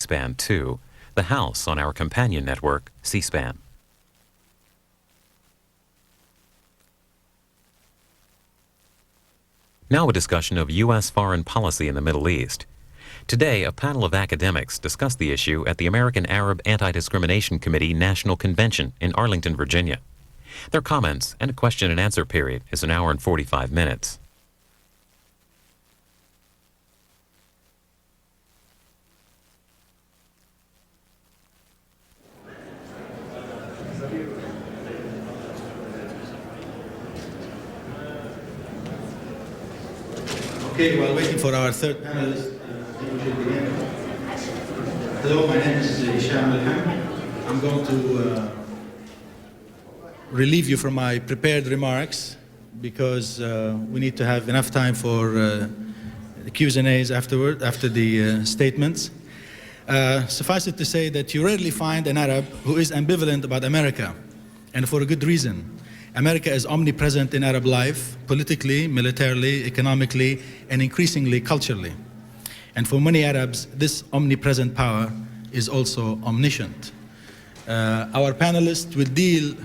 Sidespan 2, the House on our companion network, C-SPAN. Now a discussion of U.S. foreign policy in the Middle East. Today, a panel of academics discussed the issue at the American Arab Anti-Discrimination Committee National Convention in Arlington, Virginia. Their comments and a question and answer period is an hour and 45 minutes. Okay, while waiting for our third panelist, hello, my name is Hisham Alham. I'm going to relieve you from my prepared remarks because we need to have enough time for the Q's and A's after the statements. Suffice it to say that you rarely find an Arab who is ambivalent about America, and for a good reason. America is omnipresent in Arab life, politically, militarily, economically, and increasingly culturally. And for many Arabs, this omnipresent power is also omniscient. Our panelists will deal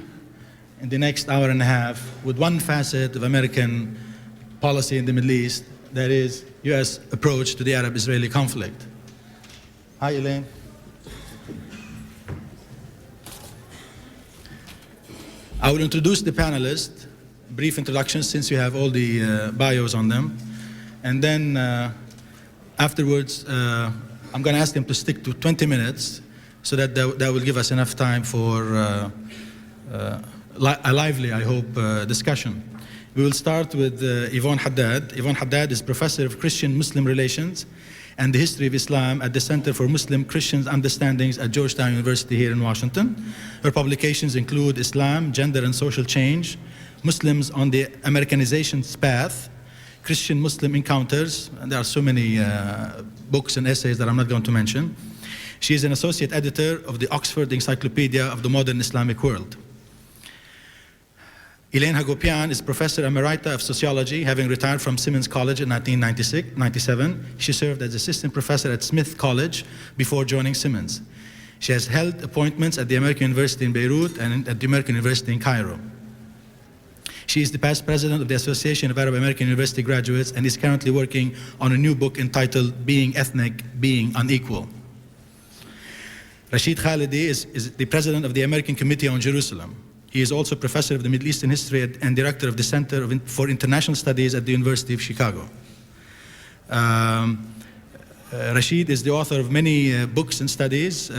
in the next hour and a half with one facet of American policy in the Middle East, that is, U.S. approach to the Arab-Israeli conflict. Hi, Elaine. I will introduce the panelists, brief introductions since you have all the bios on them. And then afterwards, I'm going to ask them to stick to 20 minutes so that that will give us enough time for a lively, I hope, discussion. We will start with Yvonne Haddad. Yvonne Haddad is Professor of Christian-Muslim Relations and the History of Islam at the Center for Muslim-Christian Understandings at Georgetown University here in Washington. Her publications include Islam, Gender and Social Change, Muslims on the Americanization's Path, Christian-Muslim Encounters, and there are so many books and essays that I'm not going to mention. She is an associate editor of the Oxford Encyclopedia of the Modern Islamic World. Elaine Hagopian is Professor Emerita of Sociology, having retired from Simmons College in 1997. She served as Assistant Professor at Smith College before joining Simmons. She has held appointments at the American University in Beirut and at the American University in Cairo. She is the past president of the Association of Arab American University Graduates and is currently working on a new book entitled Being Ethnic, Being Unequal. Rashid Khalidi is the president of the American Committee on Jerusalem. He is also professor of the Middle Eastern History and director of the Center for International Studies at the University of Chicago. Rashid is the author of many books and studies.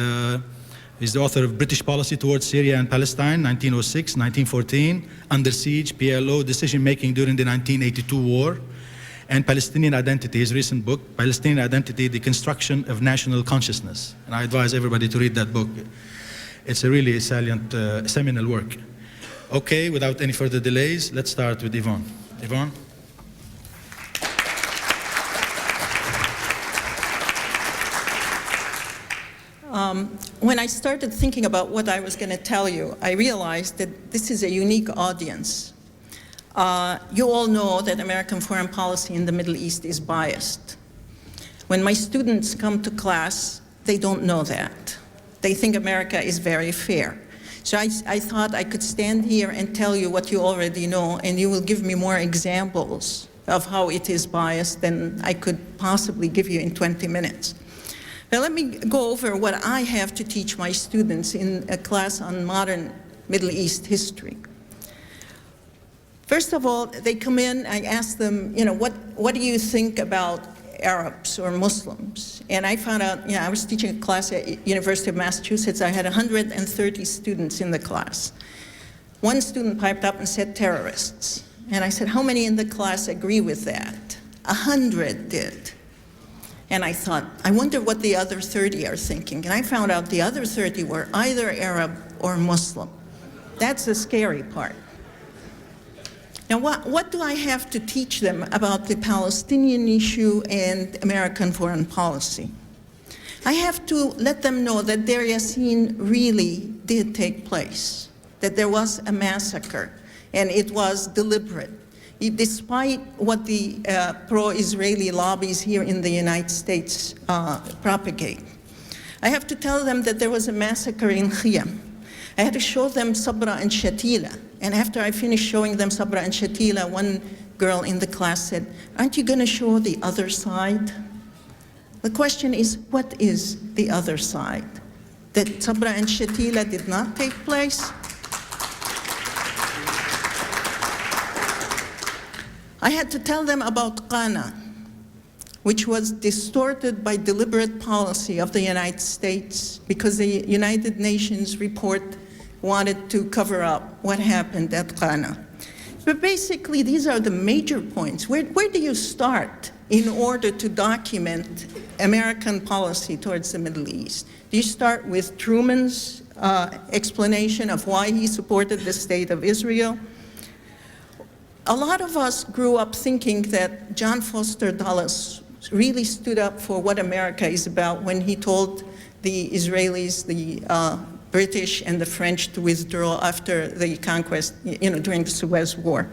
He's the author of British Policy Towards Syria and Palestine, 1906, 1914, Under Siege, PLO, Decision Making During the 1982 War, and Palestinian Identity, his recent book, Palestinian Identity, The Construction of National Consciousness. And I advise everybody to read that book. It's a really salient, seminal work. Okay, without any further delays, let's start with Yvonne. Yvonne? When I started thinking about what I was going to tell you, I realized that this is a unique audience. You all know that American foreign policy in the Middle East is biased. When my students come to class, they don't know that. They think America is very fair. So I thought I could stand here and tell you what you already know, and you will give me more examples of how it is biased than I could possibly give you in 20 minutes. Now let me go over what I have to teach my students in a class on modern Middle East history. First of all, they come in, I ask them, what do you think about Arabs or Muslims? And I found out, I was teaching a class at University of Massachusetts. I had 130 students in the class. One student piped up and said terrorists. And I said, how many in the class agree with that? 100 did. And I thought, I wonder what the other 30 are thinking. And I found out the other 30 were either Arab or Muslim. That's the scary part. Now, what do I have to teach them about the Palestinian issue and American foreign policy? I have to let them know that Deir Yassin really did take place, that there was a massacre, and it was deliberate. Despite what the pro-Israeli lobbies here in the United States propagate. I have to tell them that there was a massacre in Khiyam. I had to show them Sabra and Shatila. And after I finished showing them Sabra and Shatila, one girl in the class said, "Aren't you going to show the other side?" The question is, what is the other side? That Sabra and Shatila did not take place? I had to tell them about Qana, which was distorted by deliberate policy of the United States because the United Nations report wanted to cover up what happened at Qana. But basically, these are the major points. Where do you start in order to document American policy towards the Middle East? Do you start with Truman's explanation of why he supported the state of Israel? A lot of us grew up thinking that John Foster Dulles really stood up for what America is about when he told the Israelis, the British and the French to withdraw after the conquest, during the Suez War.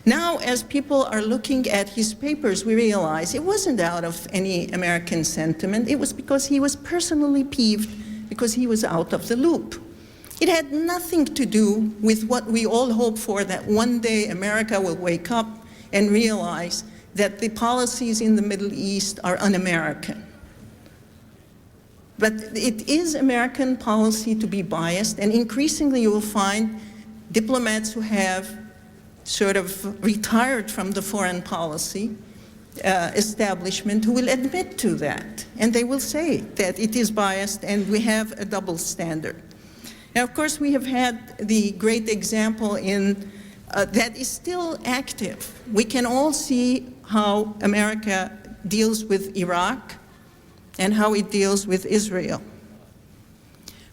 Now, as people are looking at his papers, we realize it wasn't out of any American sentiment. It was because he was personally peeved because he was out of the loop. It had nothing to do with what we all hope for, that one day America will wake up and realize that the policies in the Middle East are un-American. But it is American policy to be biased, and increasingly you will find diplomats who have sort of retired from the foreign policy establishment who will admit to that, and they will say that it is biased and we have a double standard. Now, of course, we have had the great example that is still active. We can all see how America deals with Iraq and how it deals with Israel.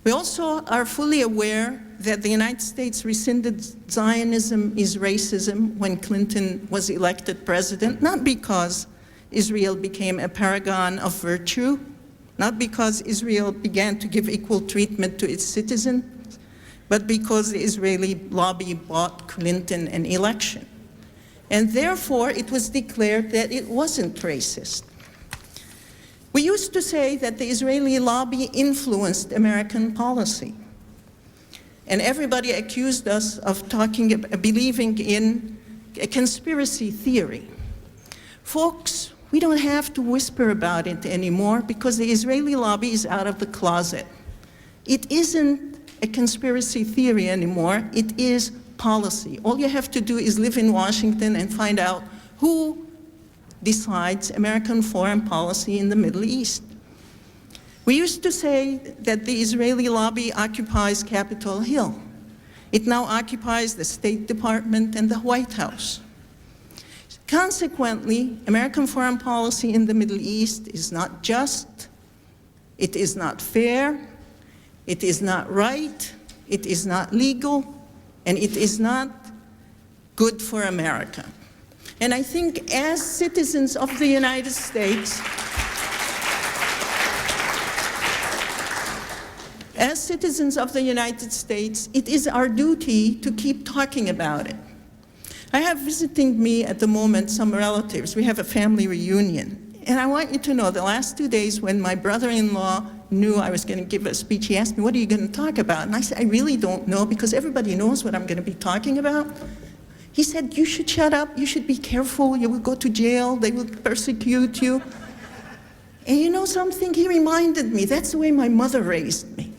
We also are fully aware that the United States rescinded Zionism is racism when Clinton was elected president, not because Israel became a paragon of virtue, not because Israel began to give equal treatment to its citizens, but because the Israeli lobby bought Clinton an election. And therefore, it was declared that it wasn't racist. We used to say that the Israeli lobby influenced American policy. And everybody accused us of believing in a conspiracy theory. Folks, we don't have to whisper about it anymore because the Israeli lobby is out of the closet. It isn't a conspiracy theory anymore, it is policy. All you have to do is live in Washington and find out who decides American foreign policy in the Middle East. We used to say that the Israeli lobby occupies Capitol Hill. It now occupies the State Department and the White House. Consequently, American foreign policy in the Middle East is not just, it is not fair, it is not right, it is not legal, and it is not good for America. And I think as citizens of the United States, it is our duty to keep talking about it. I have visiting me at the moment some relatives. We have a family reunion. And I want you to know, the last 2 days when my brother-in-law knew I was going to give a speech, he asked me, "What are you going to talk about?" And I said, "I really don't know, because everybody knows what I'm going to be talking about." He said, "You should shut up, you should be careful, you will go to jail, they will persecute you." And you know something? He reminded me, that's the way my mother raised me.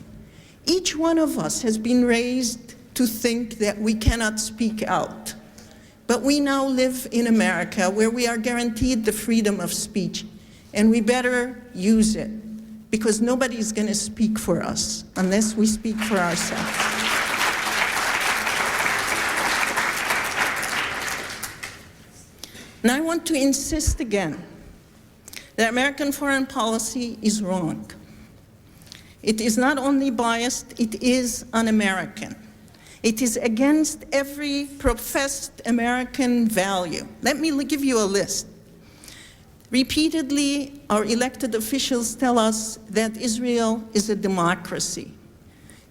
Each one of us has been raised to think that we cannot speak out. But we now live in America where we are guaranteed the freedom of speech, and we better use it, because nobody is going to speak for us unless we speak for ourselves. Now I want to insist again that American foreign policy is wrong. It is not only biased, it is un-American. It is against every professed American value. Let me give you a list. Repeatedly, our elected officials tell us that Israel is a democracy.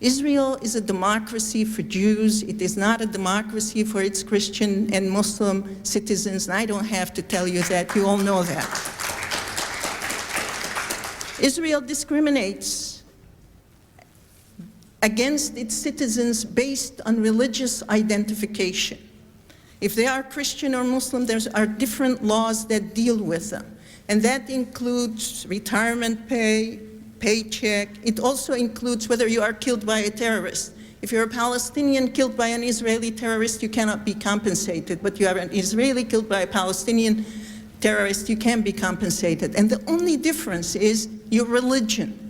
Israel is a democracy for Jews. It is not a democracy for its Christian and Muslim citizens. And I don't have to tell you that. You all know that. Israel discriminates against its citizens based on religious identification. If they are Christian or Muslim, there are different laws that deal with them. And that includes retirement pay, paycheck. It also includes whether you are killed by a terrorist. If you're a Palestinian killed by an Israeli terrorist, you cannot be compensated. But you are an Israeli killed by a Palestinian terrorist, you can be compensated. And the only difference is your religion.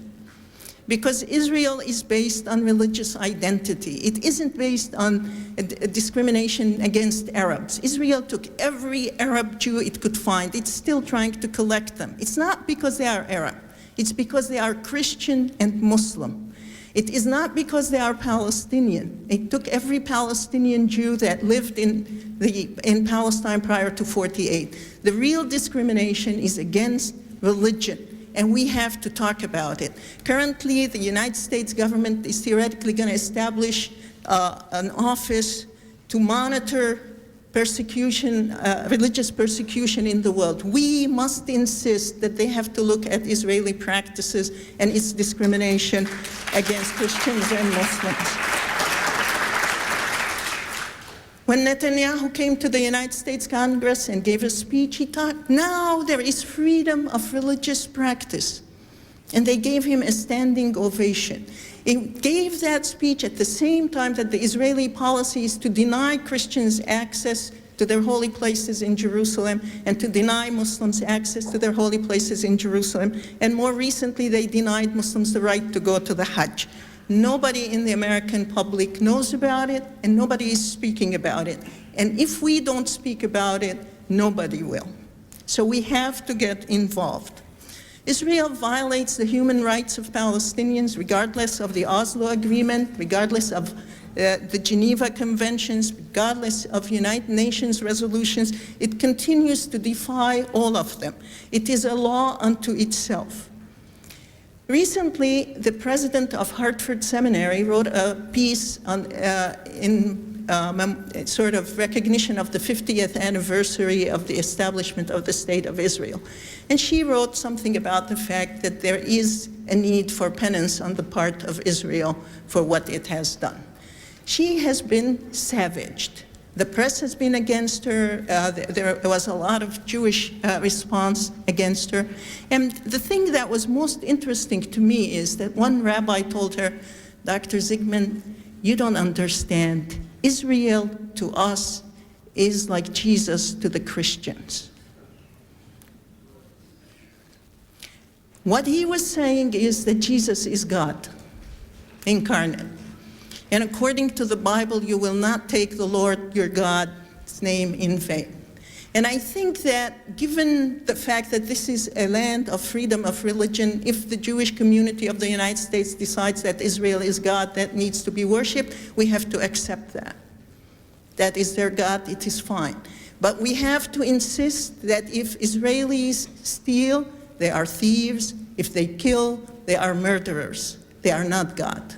Because Israel is based on religious identity. It isn't based on a discrimination against Arabs. Israel took every Arab Jew it could find. It's still trying to collect them. It's not because they are Arab. It's because they are Christian and Muslim. It is not because they are Palestinian. It took every Palestinian Jew that lived in Palestine prior to 48. The real discrimination is against religion. And we have to talk about it. Currently, the United States government is theoretically going to establish an office to monitor persecution, religious persecution in the world. We must insist that they have to look at Israeli practices and its discrimination against Christians and Muslims. When Netanyahu came to the United States Congress and gave a speech, he thought, now there is freedom of religious practice. And they gave him a standing ovation. He gave that speech at the same time that the Israeli policy is to deny Christians access to their holy places in Jerusalem and to deny Muslims access to their holy places in Jerusalem. And more recently, they denied Muslims the right to go to the Hajj. Nobody in the American public knows about it, and nobody is speaking about it. And if we don't speak about it, nobody will. So we have to get involved. Israel violates the human rights of Palestinians regardless of the Oslo Agreement, regardless of the Geneva Conventions, regardless of United Nations resolutions. It continues to defy all of them. It is a law unto itself. Recently, the president of Hartford Seminary wrote a piece on, in sort of recognition of the 50th anniversary of the establishment of the State of Israel. And she wrote something about the fact that there is a need for penance on the part of Israel for what it has done. She has been savaged. The press has been against her. There was a lot of Jewish response against her. And the thing that was most interesting to me is that one rabbi told her, Dr. Zygmunt, you don't understand. Israel to us is like Jesus to the Christians. What he was saying is that Jesus is God incarnate. And according to the Bible, you will not take the Lord your God's name in vain. And I think that given the fact that this is a land of freedom of religion, if the Jewish community of the United States decides that Israel is God that needs to be worshipped, we have to accept that. That is their God, it is fine. But we have to insist that if Israelis steal, they are thieves. If they kill, they are murderers. They are not God.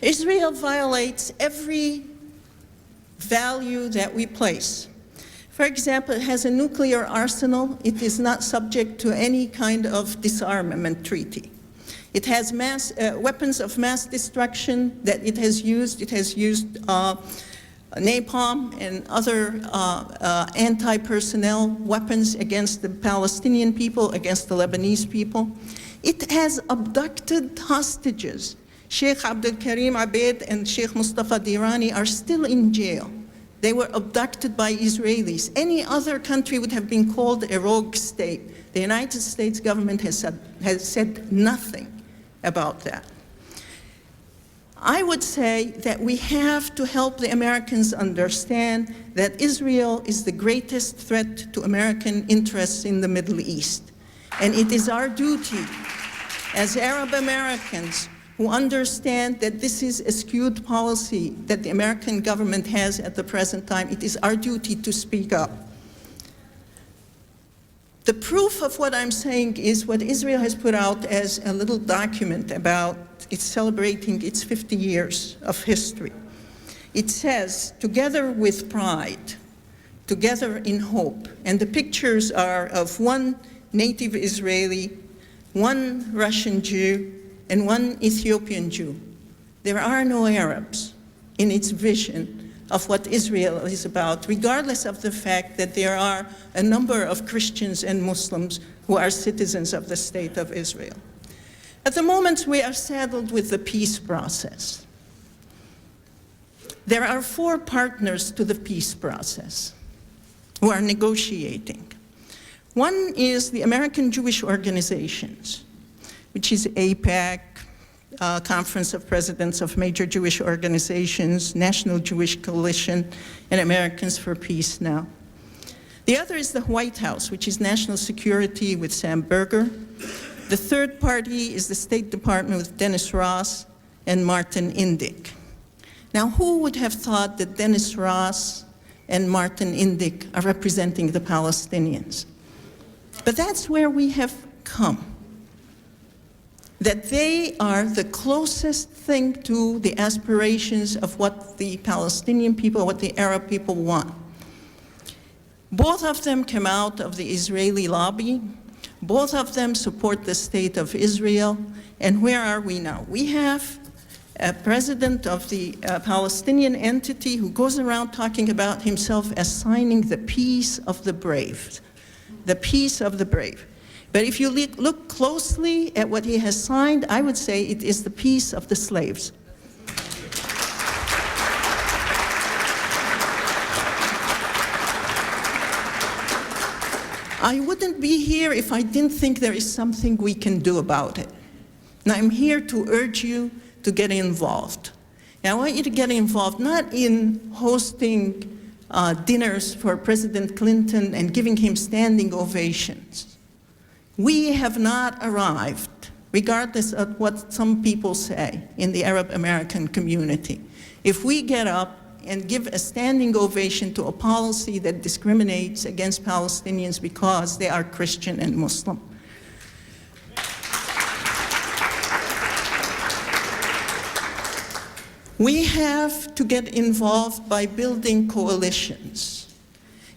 Israel violates every value that we place. For example, it has a nuclear arsenal. It is not subject to any kind of disarmament treaty. It has weapons of mass destruction that it has used. It has used napalm and other anti-personnel weapons against the Palestinian people, against the Lebanese people. It has abducted hostages. Sheikh Abdul Karim Abed and Sheikh Mustafa Dirani are still in jail. They were abducted by Israelis. Any other country would have been called a rogue state. The United States government has said nothing about that. I would say that we have to help the Americans understand that Israel is the greatest threat to American interests in the Middle East. And it is our duty as Arab Americans who understand that this is a skewed policy that the American government has at the present time. It is our duty to speak up. The proof of what I'm saying is what Israel has put out as a little document about it's celebrating its 50 years of history. It says, together with pride, together in hope. And the pictures are of one native Israeli, 1 Russian Jew, and 1 Ethiopian Jew. There are no Arabs in its vision of what Israel is about, regardless of the fact that there are a number of Christians and Muslims who are citizens of the State of Israel. At the moment, we are saddled with the peace process. There are 4 partners to the peace process who are negotiating. One is the American Jewish Organizations, which is AIPAC, Conference of Presidents of Major Jewish Organizations, National Jewish Coalition, and Americans for Peace Now. The other is the White House, which is National Security with Sam Berger. The third party is the State Department with Dennis Ross and Martin Indyk. Now, who would have thought that Dennis Ross and Martin Indyk are representing the Palestinians? But that's where we have come. That they are the closest thing to the aspirations of what the Palestinian people, what the Arab people want. Both of them came out of the Israeli lobby. Both of them support the State of Israel. And where are we now? We have a president of the Palestinian entity who goes around talking about himself as signing the peace of the brave. The peace of the brave. But if you look closely at what he has signed, I would say it is the peace of the slaves. I wouldn't be here if I didn't think there is something we can do about it. And I'm here to urge you to get involved. And I want you to get involved not in hosting dinners for President Clinton and giving him standing ovations. We have not arrived, regardless of what some people say in the Arab American community. If we get up and give a standing ovation to a policy that discriminates against Palestinians because they are Christian and Muslim. We have to get involved by building coalitions.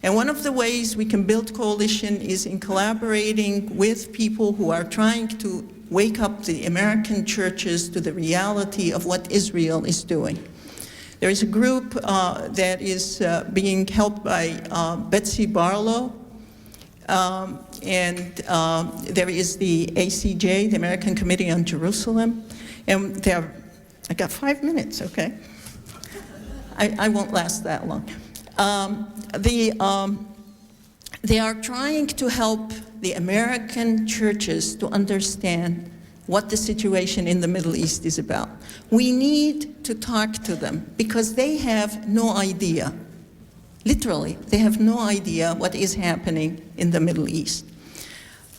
And one of the ways we can build coalition is in collaborating with people who are trying to wake up the American churches to the reality of what Israel is doing. There is a group that is being helped by Betsy Barlow, and there is the ACJ, the American Committee on Jerusalem, and I got 5 minutes, okay? I won't last that long. They are trying to help the American churches to understand what the situation in the Middle East is about. We need to talk to them because they have no idea. Literally, they have no idea what is happening in the Middle East.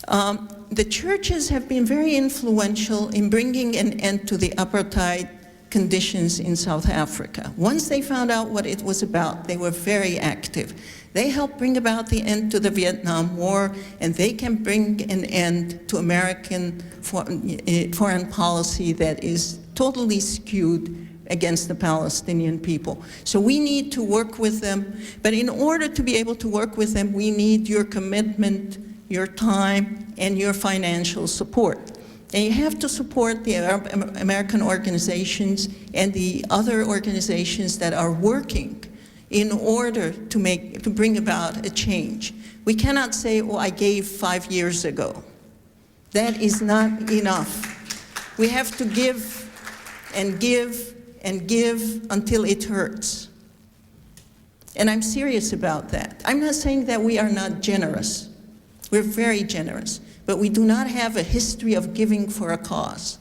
The churches have been very influential in bringing an end to the apartheid conditions in South Africa. Once they found out what it was about, they were very active. They helped bring about the end to the Vietnam War, and they can bring an end to American foreign policy that is totally skewed against the Palestinian people. So we need to work with them, but in order to be able to work with them, we need your commitment, your time, and your financial support. And you have to support the Arab American organizations and the other organizations that are working in order to bring about a change. We cannot say, oh, I gave 5 years ago. That is not enough. We have to give and give and give until it hurts. And I'm serious about that. I'm not saying that we are not generous. We're very generous. But we do not have a history of giving for a cause.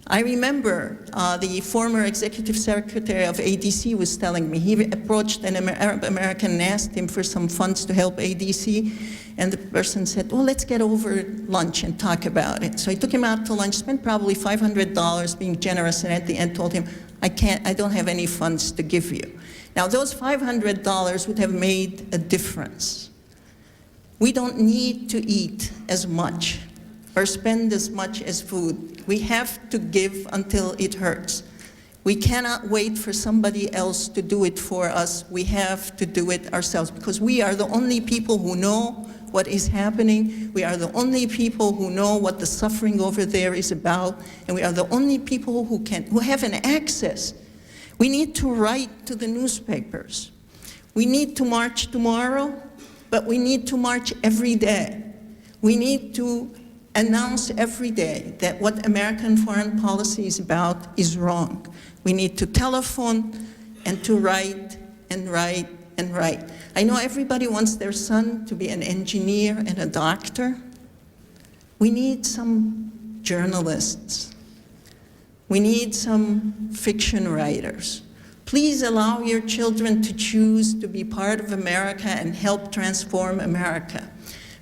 I remember the former executive secretary of ADC was telling me, he approached an Arab American and asked him for some funds to help ADC, and the person said, well, let's get over lunch and talk about it. So I took him out to lunch, spent probably $500 being generous, and at the end told him, I don't have any funds to give you. Now those $500 would have made a difference. We don't need to eat as much or spend as much as food. We have to give until it hurts. We cannot wait for somebody else to do it for us. We have to do it ourselves because we are the only people who know what is happening. We are the only people who know what the suffering over there is about, and we are the only people who have an access. We need to write to the newspapers. We need to march tomorrow, but we need to march every day. We need to announce every day that what American foreign policy is about is wrong. We need to telephone and to write and write and write. I know everybody wants their son to be an engineer and a doctor. We need some journalists. We need some fiction writers. Please allow your children to choose to be part of America and help transform America.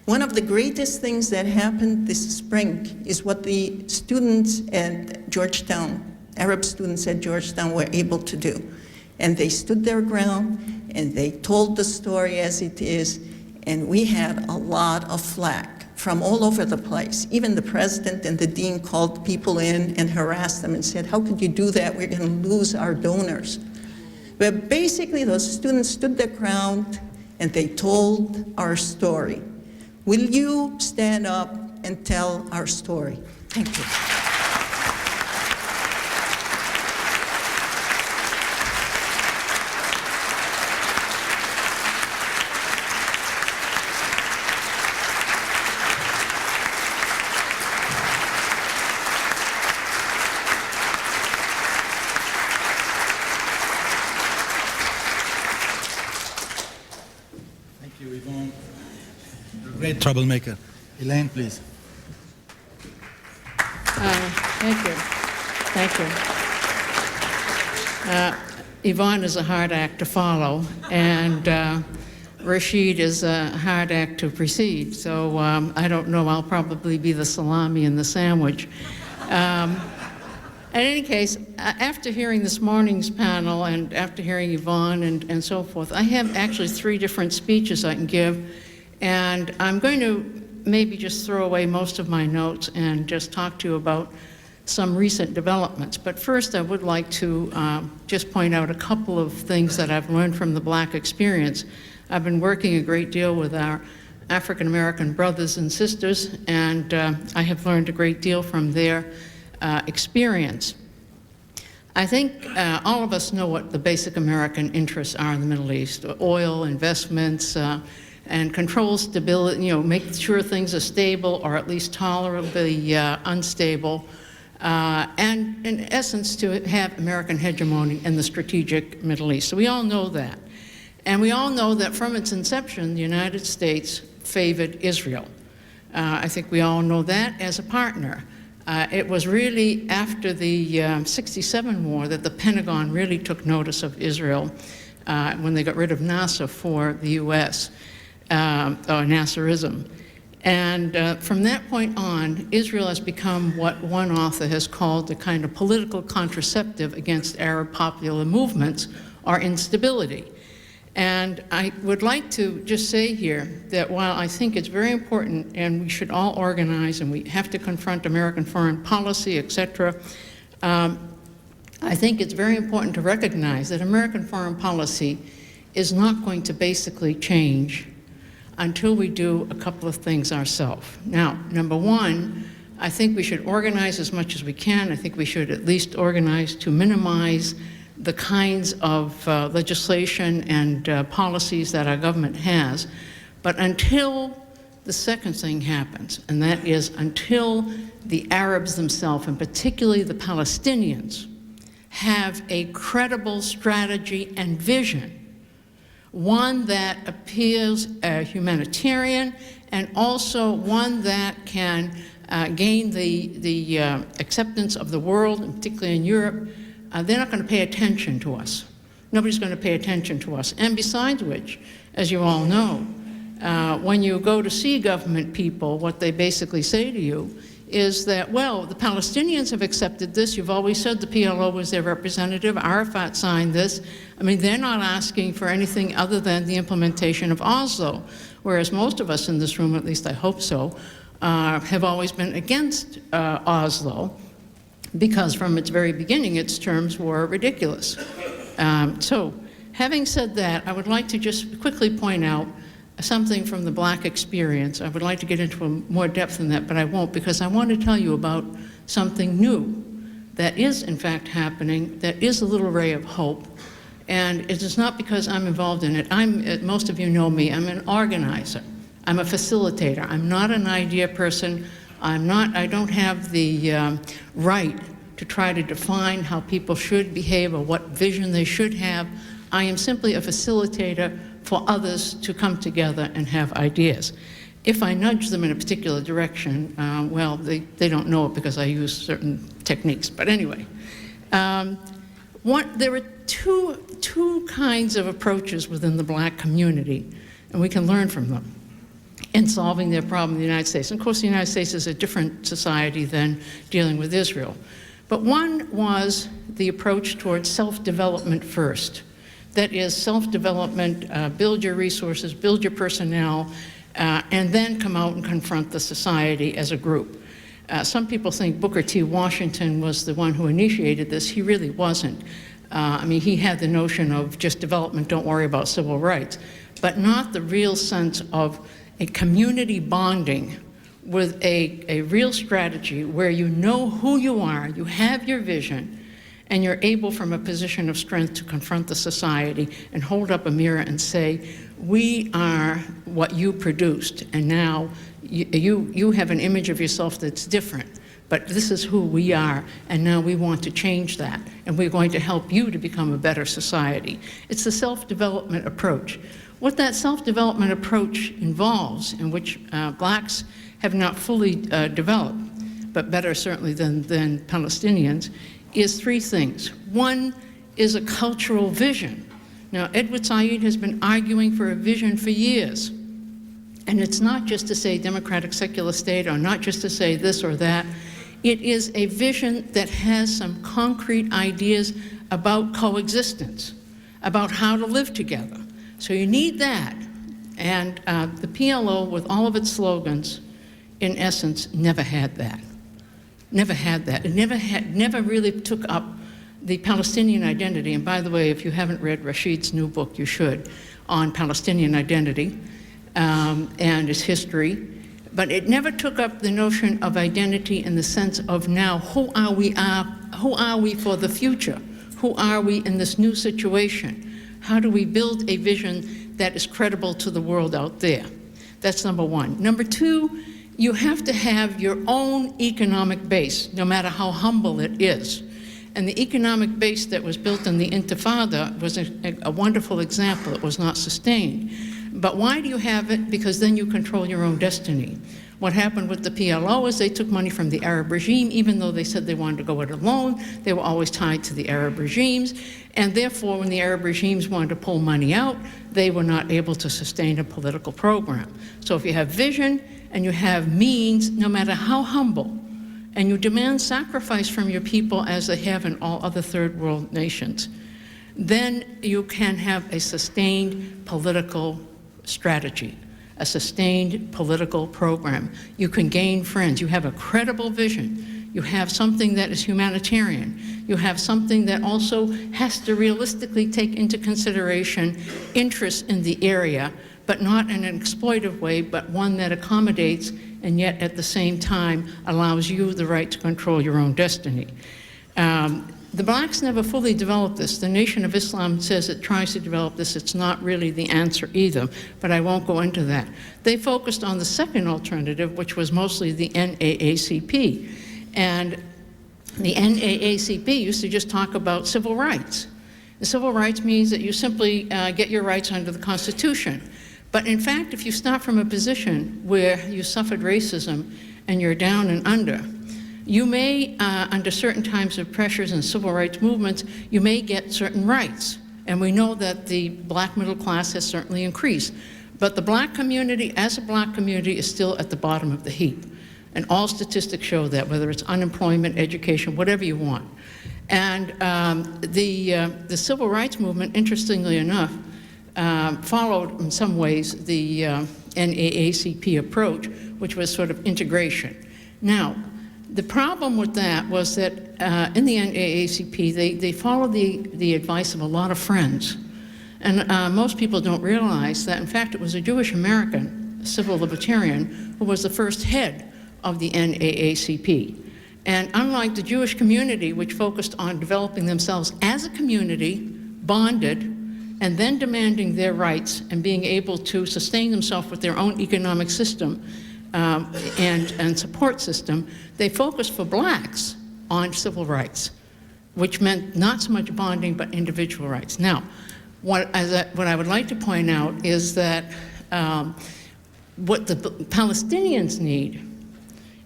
One of the greatest things that happened this spring is what the students at Georgetown, Arab students at Georgetown, were able to do. And they stood their ground, and they told the story as it is, and we had a lot of flack from all over the place. Even the president and the dean called people in and harassed them and said, how could you do that? We're going to lose our donors. But basically, those students stood their ground, and they told our story. Will you stand up and tell our story? Thank you. Thank you, Yvonne. You're a great troublemaker. Elaine, please. Thank you. Thank you. Yvonne is a hard act to follow, and Rashid is a hard act to precede. So I don't know, I'll probably be the salami in the sandwich. In any case, after hearing this morning's panel and after hearing Yvonne and so forth, I have actually 3 different speeches I can give, and I'm going to maybe just throw away most of my notes and just talk to you about some recent developments. But first, I would like to just point out a couple of things that I've learned from the Black experience. I've been working a great deal with our African American brothers and sisters, and I have learned a great deal from their experience. I think all of us know what the basic American interests are in the Middle East: oil, investments, and control stability, make sure things are stable or at least tolerably unstable, and in essence to have American hegemony in the strategic Middle East. So we all know that. And we all know that from its inception, the United States favored Israel. I think we all know that as a partner. It was really after the '67 war that the Pentagon really took notice of Israel when they got rid of NASA for the U.S., or Nasserism. And from that point on, Israel has become what one author has called the kind of political contraceptive against Arab popular movements or instability. And I would like to just say here that while I think it's very important and we should all organize and we have to confront American foreign policy, et cetera, I think it's very important to recognize that American foreign policy is not going to basically change until we do a couple of things ourselves. Now, number one, I think we should organize as much as we can. I think we should at least organize to minimize the kinds of legislation and policies that our government has. But until the second thing happens, and that is until the Arabs themselves, and particularly the Palestinians, have a credible strategy and vision, one that appears humanitarian and also one that can gain the acceptance of the world, and particularly in Europe, they're not going to pay attention to us. Nobody's going to pay attention to us. And besides which, as you all know, when you go to see government people, what they basically say to you is that, well, the Palestinians have accepted this. You've always said the PLO was their representative. Arafat signed this. I mean, they're not asking for anything other than the implementation of Oslo, whereas most of us in this room, at least I hope so, have always been against Oslo, because from its very beginning, its terms were ridiculous. So, having said that, I would like to just quickly point out something from the black experience. I would like to get into more depth in that, but I won't, because I want to tell you about something new that is in fact happening, that is a little ray of hope. And it is not because I'm involved in it. Most of you know me, I'm an organizer. I'm a facilitator. I'm not an idea person. I don't have the right to try to define how people should behave or what vision they should have. I am simply a facilitator for others to come together and have ideas. If I nudge them in a particular direction, well, they don't know it because I use certain techniques. But anyway, there are two kinds of approaches within the black community, and we can learn from them in solving their problem in the United States. And of course, the United States is a different society than dealing with Israel. But one was the approach towards self-development first. That is, self-development, build your resources, build your personnel, and then come out and confront the society as a group. Some people think Booker T. Washington was the one who initiated this. He really wasn't. I mean, he had the notion of just development, don't worry about civil rights, but not the real sense of a community bonding with a real strategy where you know who you are, you have your vision, and you're able from a position of strength to confront the society and hold up a mirror and say, we are what you produced, and now you have an image of yourself that's different, but this is who we are, and now we want to change that, and we're going to help you to become a better society. It's the self-development approach. What that self-development approach involves, in which blacks have not fully developed, but better certainly than Palestinians, is three things. One is a cultural vision. Now, Edward Said has been arguing for a vision for years. And it's not just to say democratic secular state or not just to say this or that. It is a vision that has some concrete ideas about coexistence, about how to live together. So you need that. And the PLO, with all of its slogans, in essence, never had that. Never had that. It never really took up the Palestinian identity. And by the way, if you haven't read Rashid's new book, you should, on Palestinian identity and its history. But it never took up the notion of identity in the sense of now, who are we for the future? Who are we in this new situation? How do we build a vision that is credible to the world out there? That's number one. Number two, you have to have your own economic base, no matter how humble it is. And the economic base that was built in the Intifada was a wonderful example. It was not sustained. But why do you have it? Because then you control your own destiny. What happened with the PLO is they took money from the Arab regime, even though they said they wanted to go it alone. They were always tied to the Arab regimes. And therefore, when the Arab regimes wanted to pull money out, they were not able to sustain a political program. So if you have vision and you have means, no matter how humble, and you demand sacrifice from your people as they have in all other third world nations, then you can have a sustained political strategy, a sustained political program. You can gain friends. You have a credible vision. You have something that is humanitarian. You have something that also has to realistically take into consideration interests in the area, but not in an exploitive way, but one that accommodates and yet at the same time allows you the right to control your own destiny. The blacks never fully developed this. The Nation of Islam says it tries to develop this. It's not really the answer either, but I won't go into that. They focused on the second alternative, which was mostly the NAACP. And the NAACP used to just talk about civil rights. And civil rights means that you simply get your rights under the Constitution. But in fact, if you start from a position where you suffered racism and you're down and under, you may, under certain times of pressures and civil rights movements, you may get certain rights. And we know that the black middle class has certainly increased. But the black community, as a black community, is still at the bottom of the heap. And all statistics show that, whether it's unemployment, education, whatever you want. And the civil rights movement, interestingly enough, followed in some ways the NAACP approach, which was sort of integration. Now, the problem with that was that in the NAACP, they followed the advice of a lot of friends. And most people don't realize that, in fact, it was a Jewish American, a civil libertarian, who was the first head of the NAACP. And unlike the Jewish community, which focused on developing themselves as a community, bonded, and then demanding their rights and being able to sustain themselves with their own economic system and support system, they focused for blacks on civil rights, which meant not so much bonding, but individual rights. Now, what I would like to point out is that what the Palestinians need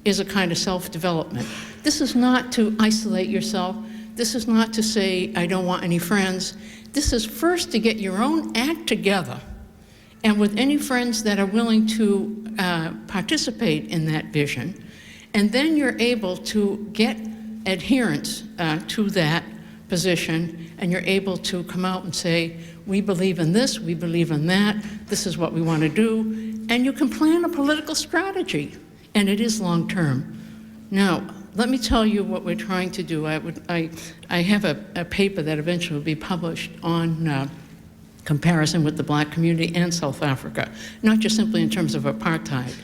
is a kind of self-development. This is not to isolate yourself. This is not to say, I don't want any friends. This is first to get your own act together, and with any friends that are willing to participate in that vision, and then you're able to get adherence to that position, and you're able to come out and say, we believe in this, we believe in that, this is what we want to do, and you can plan a political strategy, and it is long-term. Now, let me tell you what we're trying to do. I have a paper that eventually will be published on comparison with the black community and South Africa, not just simply in terms of apartheid,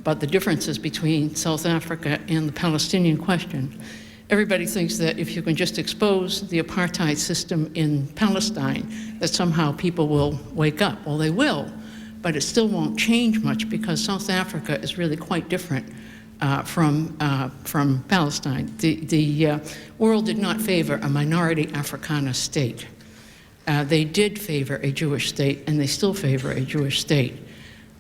but the differences between South Africa and the Palestinian question. Everybody thinks that if you can just expose the apartheid system in Palestine, that somehow people will wake up. Well, they will, but it still won't change much because South Africa is really quite different from Palestine. The world did not favor a minority Afrikaner state. They did favor a Jewish state, and they still favor a Jewish state.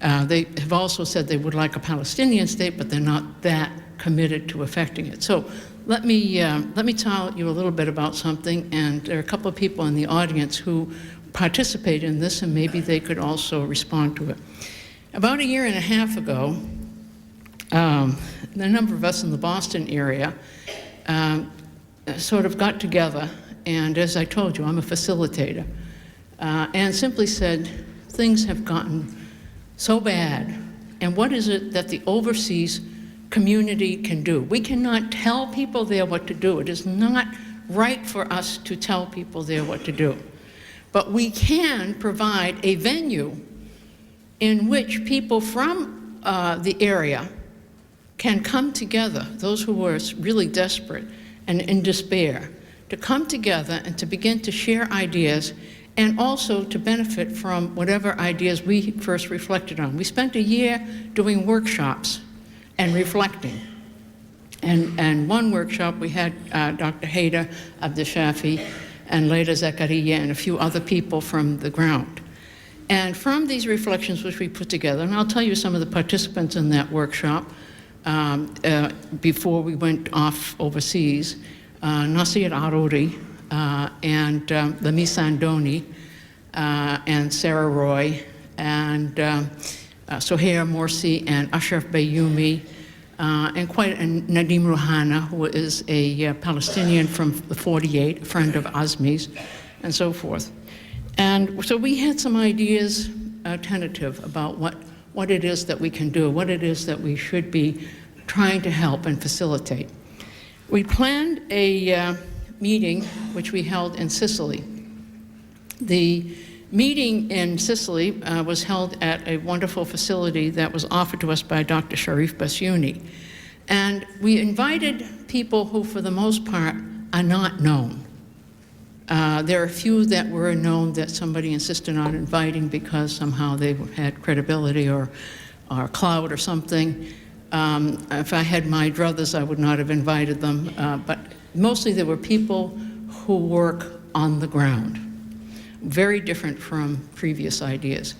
They have also said they would like a Palestinian state, but they're not that committed to effecting it. So let me tell you a little bit about something, and there are a couple of people in the audience who participate in this, and maybe they could also respond to it. About a year and a half ago, a number of us in the Boston area sort of got together, and as I told you, I'm a facilitator, and simply said, things have gotten so bad, and what is it that the overseas community can do? We cannot tell people there what to do. It is not right for us to tell people there what to do. But we can provide a venue in which people from the area can come together, those who were really desperate and in despair, to come together and to begin to share ideas and also to benefit from whatever ideas we first reflected on. We spent a year doing workshops and reflecting. And one workshop we had Dr. Hader Abdeshafi and Leila Zakaria and a few other people from the ground. And from these reflections which we put together, and I'll tell you some of the participants in that workshop before we went off overseas, Nasir Aruri and Lemi Sandoni and Sarah Roy and Sohair Morsi and Ashraf Bayoumi and Nadim Rouhana, who is a Palestinian from the 48, a friend of Azmi's, and so forth. And so we had some ideas, tentative, about what it is that we can do, what it is that we should be trying to help and facilitate. We planned a meeting which we held in Sicily. The meeting in Sicily was held at a wonderful facility that was offered to us by Dr. Sharif Basyouni. And we invited people who, for the most part, are not known. There are a few that were known that somebody insisted on inviting because somehow they had credibility or clout or something. If I had my druthers, I would not have invited them. But mostly there were people who work on the ground, very different from previous ideas.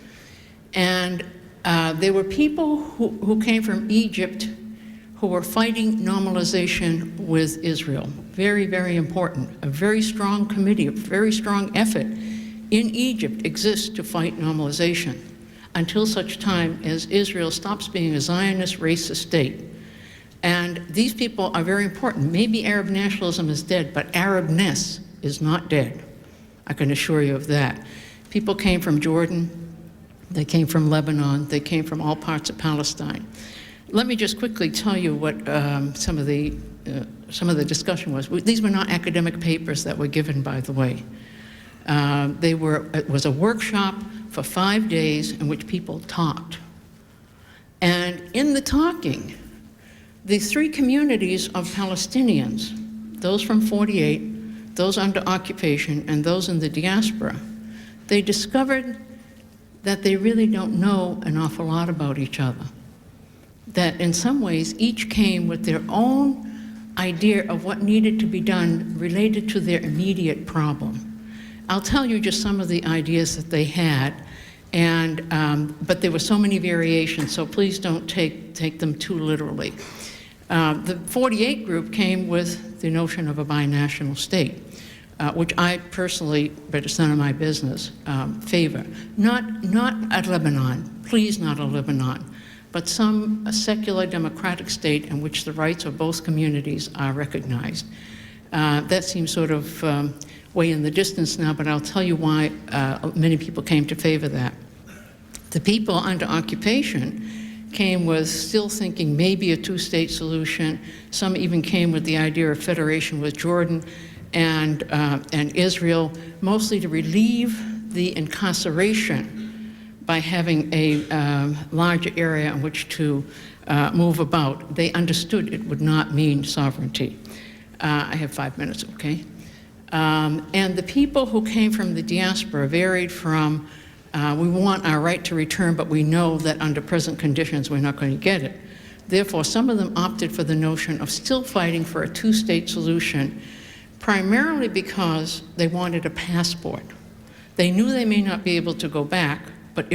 And there were people who came from Egypt who were fighting normalization with Israel. Very, very important. A very strong committee, a very strong effort in Egypt exists to fight normalization until such time as Israel stops being a Zionist racist state. And these people are very important. Maybe Arab nationalism is dead, but Arabness is not dead. I can assure you of that. People came from Jordan, they came from Lebanon, they came from all parts of Palestine. Let me just quickly tell you what some of the discussion was. These were not academic papers that were given, by the way. It was a workshop for 5 days in which people talked. And in the talking, the three communities of Palestinians, those from 48, those under occupation, and those in the diaspora, they discovered that they really don't know an awful lot about each other. That in some ways, each came with their own idea of what needed to be done related to their immediate problem. I'll tell you just some of the ideas that they had, but there were so many variations, so please don't take them too literally. The 48 group came with the notion of a binational state, which I personally, but it's none of my business, favor. Not a Lebanon, please not a Lebanon, but a secular democratic state in which the rights of both communities are recognized. That seems sort of way in the distance now, but I'll tell you why many people came to favor that. The people under occupation came with still thinking maybe a two-state solution. Some even came with the idea of federation with Jordan and Israel, mostly to relieve the incarceration by having a larger area in which to move about. They understood it would not mean sovereignty. I have 5 minutes, okay? And the people who came from the diaspora varied from, we want our right to return, but we know that under present conditions we're not going to get it. Therefore, some of them opted for the notion of still fighting for a two-state solution, primarily because they wanted a passport. They knew they may not be able to go back, but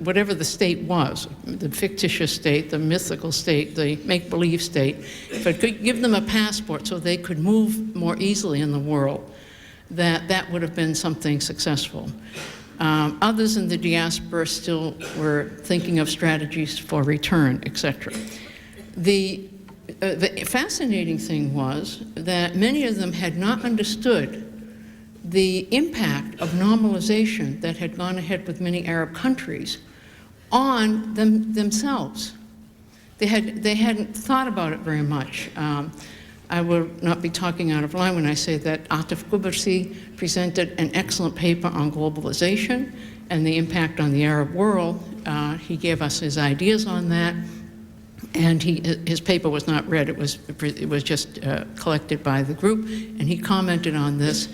whatever the state was, the fictitious state, the mythical state, the make-believe state, if it could give them a passport so they could move more easily in the world, that would have been something successful. Others in the diaspora still were thinking of strategies for return, etc. The fascinating thing was that many of them had not understood the impact of normalization that had gone ahead with many Arab countries on themselves. They hadn't thought about it very much. I will not be talking out of line when I say that Atif Kubarsi presented an excellent paper on globalization and the impact on the Arab world. He gave us his ideas on that, and his paper was not read. It was just collected by the group, and he commented on this.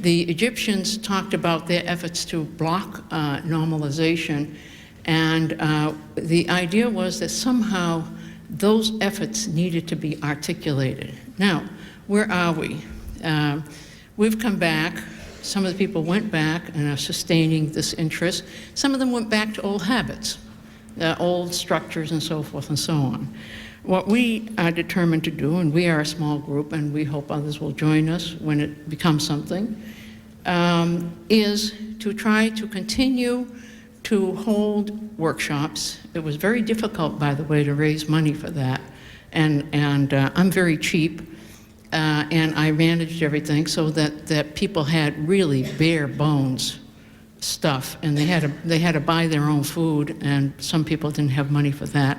The Egyptians talked about their efforts to block normalization, and the idea was that somehow those efforts needed to be articulated. Now, where are we? We've come back. Some of the people went back and are sustaining this interest. Some of them went back to old habits, old structures and so forth and so on. What we are determined to do, and we are a small group, and we hope others will join us when it becomes something, is to try to continue to hold workshops. It was very difficult, by the way, to raise money for that. And I'm very cheap, and I managed everything so that people had really bare bones stuff, and they had to buy their own food, and some people didn't have money for that.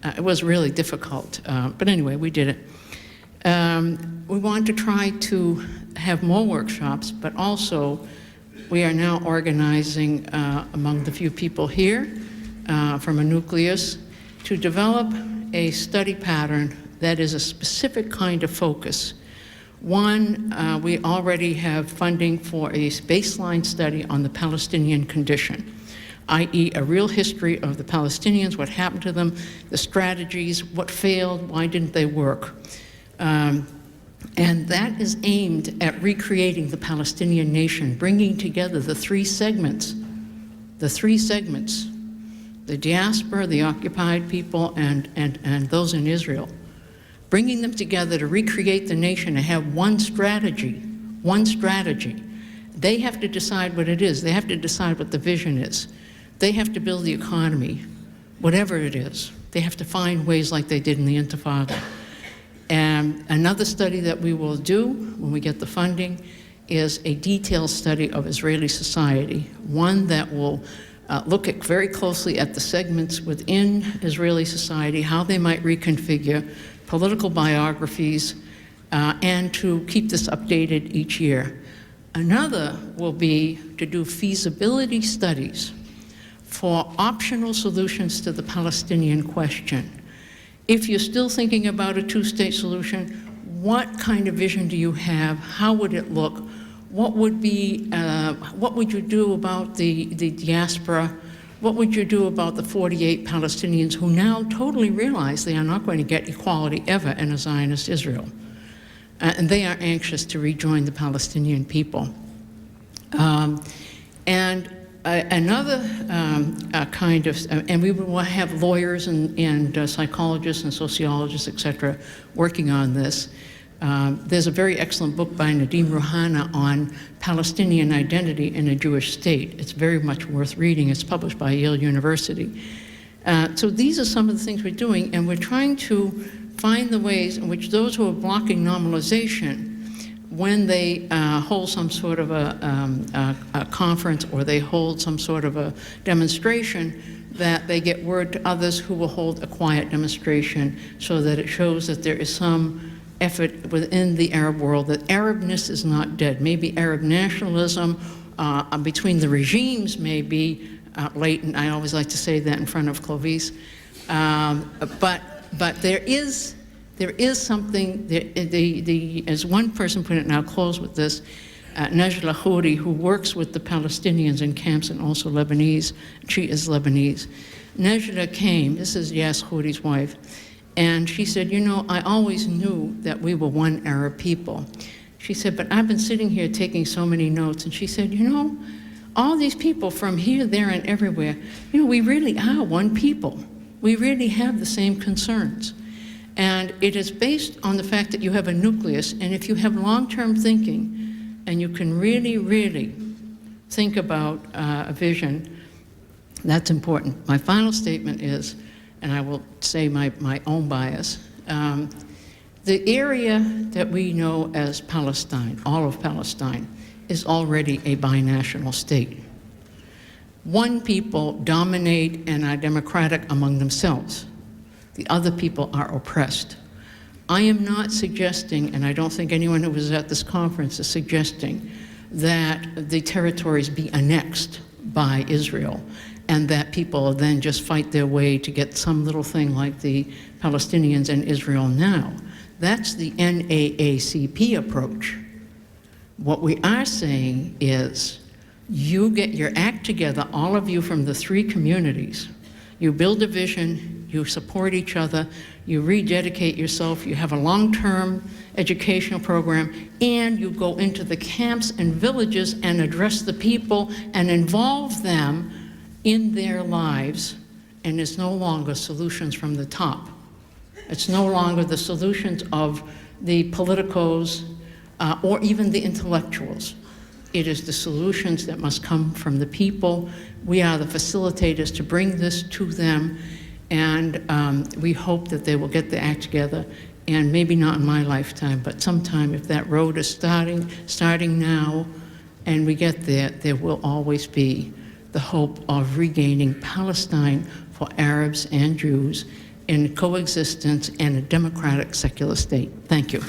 It was really difficult, but anyway, we did it. We want to try to have more workshops, but also we are now organizing among the few people here from a nucleus to develop a study pattern that is a specific kind of focus. One, we already have funding for a baseline study on the Palestinian condition, i.e. a real history of the Palestinians, what happened to them, the strategies, what failed, why didn't they work. And that is aimed at recreating the Palestinian nation, bringing together the three segments, the diaspora, the occupied people, and those in Israel, bringing them together to recreate the nation and have one strategy. They have to decide what it is. They have to decide what the vision is. They have to build the economy, whatever it is. They have to find ways like they did in the Intifada. And another study that we will do when we get the funding is a detailed study of Israeli society, one that will look very closely at the segments within Israeli society, how they might reconfigure, political biographies, and to keep this updated each year. Another will be to do feasibility studies for optional solutions to the Palestinian question. If you're still thinking about a two-state solution, what kind of vision do you have? How would it look? What would you do about the diaspora? What would you do about the 48 Palestinians who now totally realize they are not going to get equality ever in a Zionist Israel? And they are anxious to rejoin the Palestinian people. Another kind of, and we will have lawyers and psychologists and sociologists, et cetera, working on this. There's a very excellent book by Nadim Rouhana on Palestinian identity in a Jewish state. It's very much worth reading. It's published by Yale University. So these are some of the things we're doing, and we're trying to find the ways in which those who are blocking normalization, when they hold some sort of a conference or they hold some sort of a demonstration, that they get word to others who will hold a quiet demonstration so that it shows that there is some effort within the Arab world that Arabness is not dead. Maybe Arab nationalism between the regimes may be latent. I always like to say that in front of Clovis. But there is something, as one person put it, and I'll close with this, Najla Khouri, who works with the Palestinians in camps and also Lebanese, she is Lebanese. Najla came, this is Yas Khouri's wife, and she said, you know, I always knew that we were one Arab people. She said, but I've been sitting here taking so many notes, and she said, you know, all these people from here, there, and everywhere, you know, we really are one people. We really have the same concerns. And it is based on the fact that you have a nucleus, and if you have long-term thinking, and you can really, really think about a vision, that's important. My final statement is, and I will say my own bias, the area that we know as Palestine, all of Palestine, is already a binational state. One people dominate and are democratic among themselves. The other people are oppressed. I am not suggesting, and I don't think anyone who was at this conference is suggesting, that the territories be annexed by Israel and that people then just fight their way to get some little thing like the Palestinians and Israel now. That's the NAACP approach. What we are saying is, you get your act together, all of you from the three communities. You build a vision, you support each other, you rededicate yourself, you have a long-term educational program, and you go into the camps and villages and address the people and involve them in their lives. And it's no longer solutions from the top. It's no longer the solutions of the politicos or even the intellectuals. It is the solutions that must come from the people. We are the facilitators to bring this to them, and we hope that they will get the act together, and maybe not in my lifetime, but sometime if that road is starting now, and we get there, there will always be the hope of regaining Palestine for Arabs and Jews in coexistence and a democratic secular state. Thank you.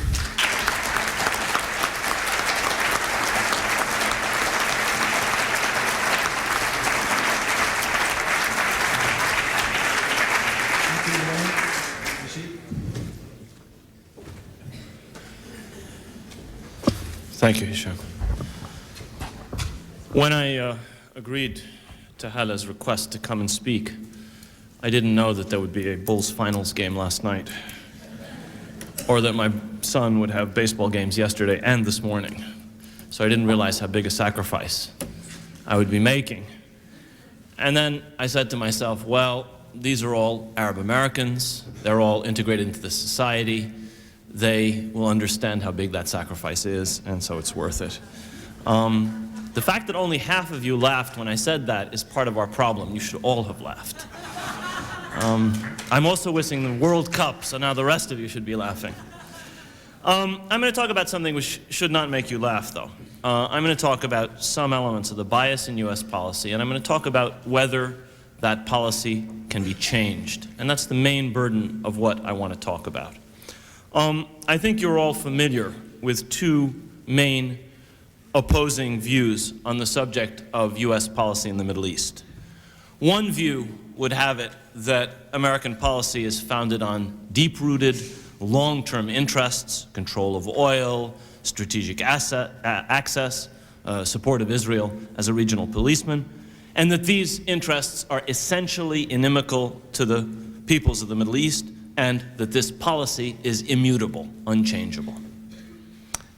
Thank you, Hisham. When I agreed to Hala's request to come and speak, I didn't know that there would be a Bulls finals game last night, or that my son would have baseball games yesterday and this morning. So I didn't realize how big a sacrifice I would be making. And then I said to myself, well, these are all Arab Americans. They're all integrated into the society. They will understand how big that sacrifice is, and so it's worth it. The fact that only half of you laughed when I said that is part of our problem. You should all have laughed. I'm also wishing the World Cup, so now the rest of you should be laughing. I'm going to talk about something which should not make you laugh, though. I'm going to talk about some elements of the bias in U.S. policy, and I'm going to talk about whether that policy can be changed. And that's the main burden of what I want to talk about. I think you're all familiar with two main opposing views on the subject of U.S. policy in the Middle East. One view would have it that American policy is founded on deep-rooted, long-term interests, control of oil, strategic access, support of Israel as a regional policeman, and that these interests are essentially inimical to the peoples of the Middle East, and that this policy is immutable, unchangeable.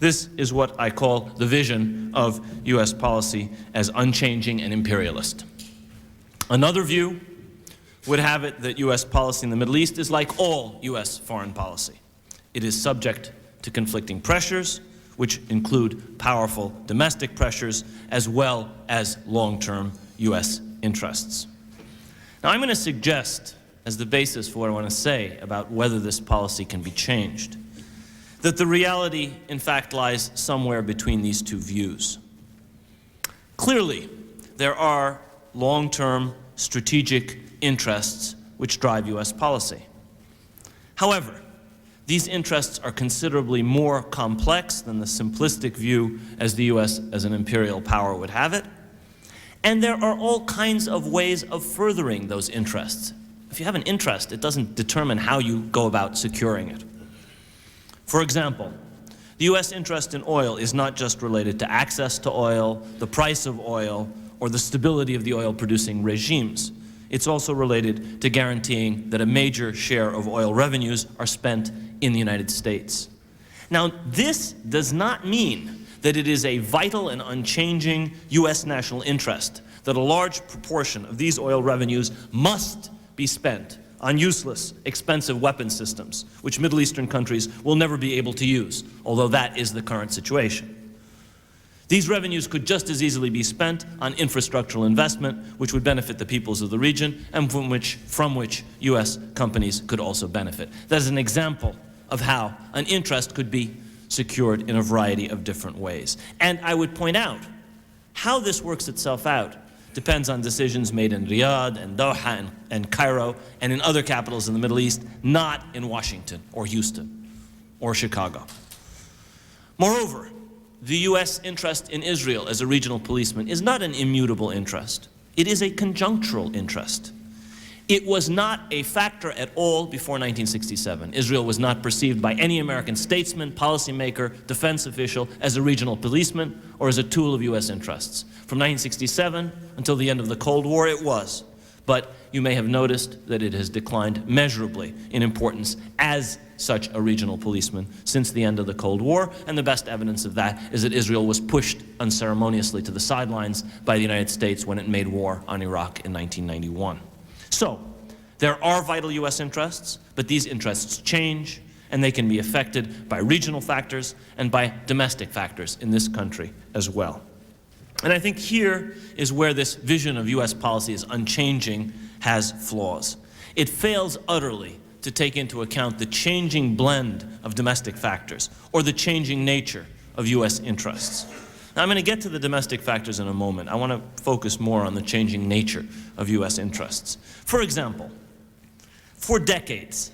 This is what I call the vision of U.S. policy as unchanging and imperialist. Another view would have it that U.S. policy in the Middle East is like all U.S. foreign policy. It is subject to conflicting pressures, which include powerful domestic pressures as well as long-term U.S. interests. Now, I'm going to suggest, as the basis for what I want to say about whether this policy can be changed, that the reality, in fact, lies somewhere between these two views. Clearly, there are long-term strategic interests which drive U.S. policy. However, these interests are considerably more complex than the simplistic view as the U.S. as an imperial power would have it, and there are all kinds of ways of furthering those interests. If you have an interest, it doesn't determine how you go about securing it. For example, the U.S. interest in oil is not just related to access to oil, the price of oil, or the stability of the oil-producing regimes. It's also related to guaranteeing that a major share of oil revenues are spent in the United States. Now, this does not mean that it is a vital and unchanging U.S. national interest that a large proportion of these oil revenues must be spent on useless, expensive weapon systems, which Middle Eastern countries will never be able to use, although that is the current situation. These revenues could just as easily be spent on infrastructural investment, which would benefit the peoples of the region, and from which U.S. companies could also benefit. That is an example of how an interest could be secured in a variety of different ways. And I would point out how this works itself out depends on decisions made in Riyadh and Doha and Cairo and in other capitals in the Middle East, not in Washington or Houston or Chicago. Moreover, the U.S. interest in Israel as a regional policeman is not an immutable interest. It is a conjunctural interest. It was not a factor at all before 1967. Israel was not perceived by any American statesman, policymaker, defense official as a regional policeman or as a tool of U.S. interests. From 1967 until the end of the Cold War, it was. But you may have noticed that it has declined measurably in importance as such a regional policeman since the end of the Cold War, and the best evidence of that is that Israel was pushed unceremoniously to the sidelines by the United States when it made war on Iraq in 1991. So, there are vital U.S. interests, but these interests change, and they can be affected by regional factors and by domestic factors in this country as well. And I think here is where this vision of U.S. policy as unchanging has flaws. It fails utterly to take into account the changing blend of domestic factors or the changing nature of U.S. interests. Now, I'm going to get to the domestic factors in a moment. I want to focus more on the changing nature of U.S. interests. For example, for decades,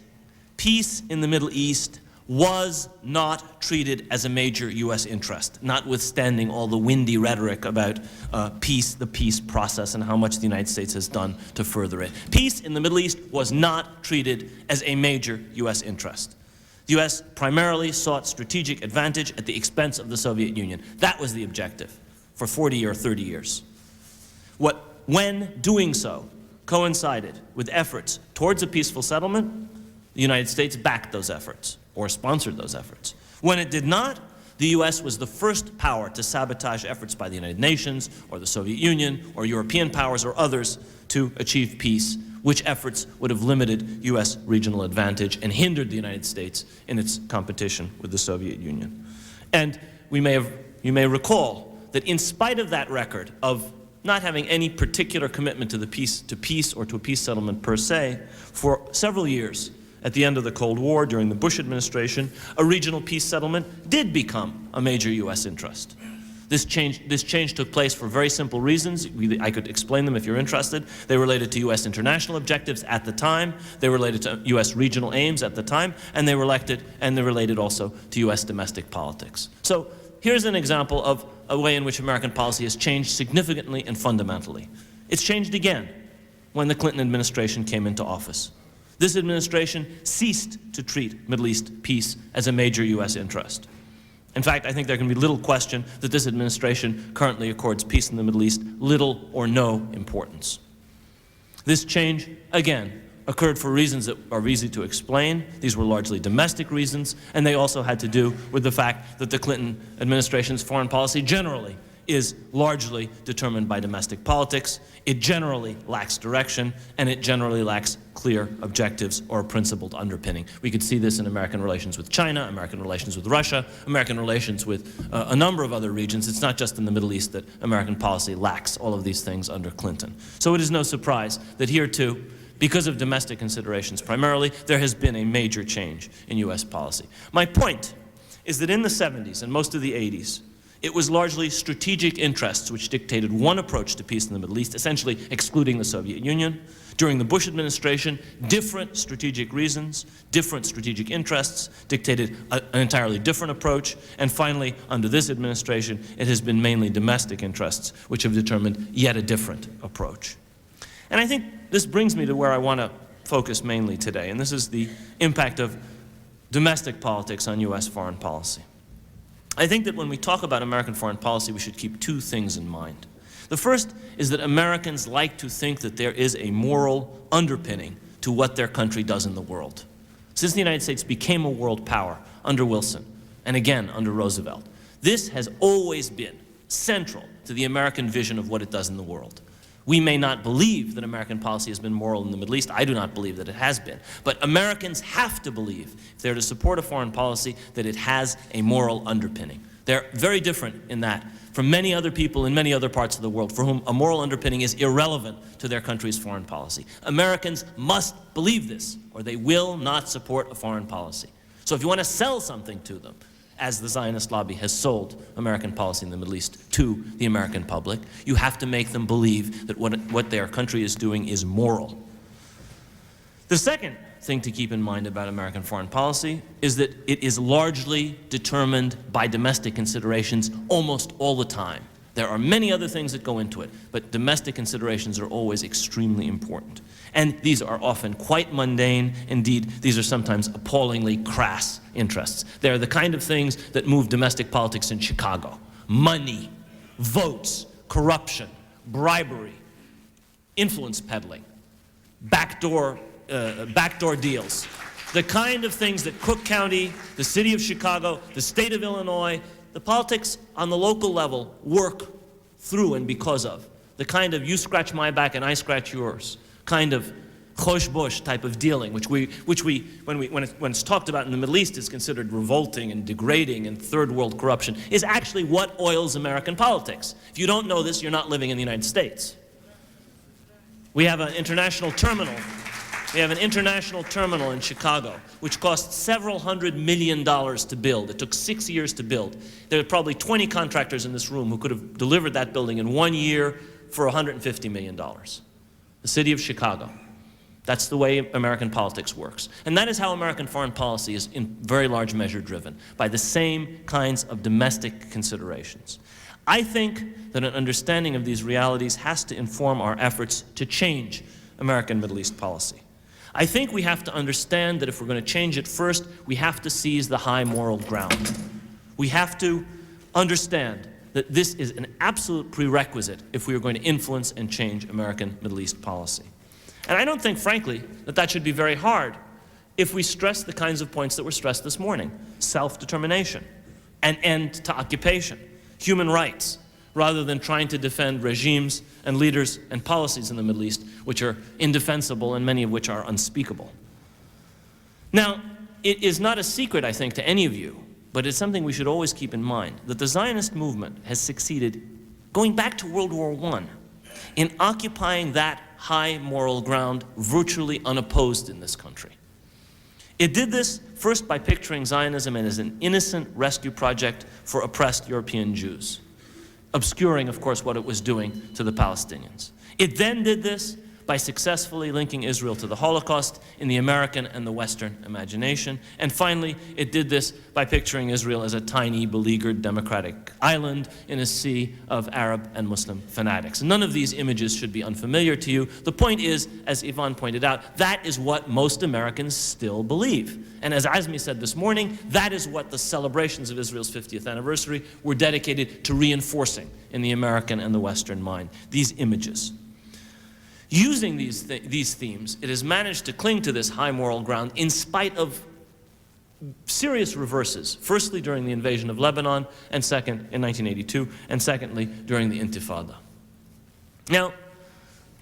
peace in the Middle East was not treated as a major U.S. interest, notwithstanding all the windy rhetoric about peace, the peace process, and how much the United States has done to further it. Peace in the Middle East was not treated as a major U.S. interest. The U.S. primarily sought strategic advantage at the expense of the Soviet Union. That was the objective for 40 or 30 years. When doing so coincided with efforts towards a peaceful settlement, the United States backed those efforts or sponsored those efforts. When it did not, the U.S. was the first power to sabotage efforts by the United Nations or the Soviet Union or European powers or others to achieve peace, which efforts would have limited U.S. regional advantage and hindered the United States in its competition with the Soviet Union. And you may recall that in spite of that record of not having any particular commitment to peace or to a peace settlement per se, for several years at the end of the Cold War, during the Bush administration, a regional peace settlement did become a major U.S. interest. This change took place for very simple reasons. I could explain them if you're interested. They related to U.S. international objectives at the time. They related to U.S. regional aims at the time, and they related also to U.S. domestic politics. So here's an example of a way in which American policy has changed significantly and fundamentally. It's changed again when the Clinton administration came into office. This administration ceased to treat Middle East peace as a major U.S. interest. In fact, I think there can be little question that this administration currently accords peace in the Middle East little or no importance. This change, again, occurred for reasons that are easy to explain. These were largely domestic reasons, and they also had to do with the fact that the Clinton administration's foreign policy generally is largely determined by domestic politics. It generally lacks direction, and it generally lacks clear objectives or a principled underpinning. We could see this in American relations with China, American relations with Russia, American relations with a number of other regions. It's not just in the Middle East that American policy lacks all of these things under Clinton. So it is no surprise that here too, because of domestic considerations primarily, there has been a major change in U.S. policy. My point is that in the 70s and most of the 80s, it was largely strategic interests which dictated one approach to peace in the Middle East, essentially excluding the Soviet Union. During the Bush administration, different strategic reasons, different strategic interests dictated an entirely different approach. And finally, under this administration, it has been mainly domestic interests which have determined yet a different approach. And I think this brings me to where I want to focus mainly today, and this is the impact of domestic politics on U.S. foreign policy. I think that when we talk about American foreign policy, we should keep two things in mind. The first is that Americans like to think that there is a moral underpinning to what their country does in the world. Since the United States became a world power under Wilson, and again under Roosevelt, this has always been central to the American vision of what it does in the world. We may not believe that American policy has been moral in the Middle East. I do not believe that it has been. But Americans have to believe, if they're to support a foreign policy, that it has a moral underpinning. They're very different in that from many other people in many other parts of the world for whom a moral underpinning is irrelevant to their country's foreign policy. Americans must believe this, or they will not support a foreign policy. So if you want to sell something to them, as the Zionist lobby has sold American policy in the Middle East to the American public, you have to make them believe that what their country is doing is moral. The second thing to keep in mind about American foreign policy is that it is largely determined by domestic considerations almost all the time. There are many other things that go into it, but domestic considerations are always extremely important. And these are often quite mundane. Indeed, these are sometimes appallingly crass interests. They are the kind of things that move domestic politics in Chicago. Money, votes, corruption, bribery, influence peddling, backdoor deals. The kind of things that Cook County, the city of Chicago, the state of Illinois, the politics on the local level work through and because of. The kind of you scratch my back and I scratch yours kind of chosh-bosh type of dealing, which when it's talked about in the Middle East is considered revolting and degrading and third world corruption, is actually what oils American politics. If you don't know this, you're not living in the United States. We have an international terminal. We have an international terminal in Chicago, which cost several $100 million to build. It took 6 years to build. There are probably 20 contractors in this room who could have delivered that building in 1 year for $150 million. The city of Chicago. That's the way American politics works. And that is how American foreign policy is in very large measure driven, by the same kinds of domestic considerations. I think that an understanding of these realities has to inform our efforts to change American Middle East policy. I think we have to understand that if we're going to change it first, we have to seize the high moral ground. We have to understand that this is an absolute prerequisite if we are going to influence and change American Middle East policy. And I don't think, frankly, that that should be very hard if we stress the kinds of points that were stressed this morning: self-determination, an end to occupation, human rights, rather than trying to defend regimes and leaders and policies in the Middle East which are indefensible and many of which are unspeakable. Now, it is not a secret, I think, to any of you, but it's something we should always keep in mind, that the Zionist movement has succeeded, going back to World War I, in occupying that high moral ground virtually unopposed in this country. It did this first by picturing Zionism as an innocent rescue project for oppressed European Jews, obscuring, of course, what it was doing to the Palestinians. It then did this by successfully linking Israel to the Holocaust in the American and the Western imagination. And finally, it did this by picturing Israel as a tiny, beleaguered democratic island in a sea of Arab and Muslim fanatics. None of these images should be unfamiliar to you. The point is, as Yvonne pointed out, that is what most Americans still believe. And as Azmi said this morning, that is what the celebrations of Israel's 50th anniversary were dedicated to reinforcing in the American and the Western mind, these images. Using these themes, it has managed to cling to this high moral ground in spite of serious reverses, firstly during the invasion of Lebanon, and second in 1982, and secondly during the Intifada. Now,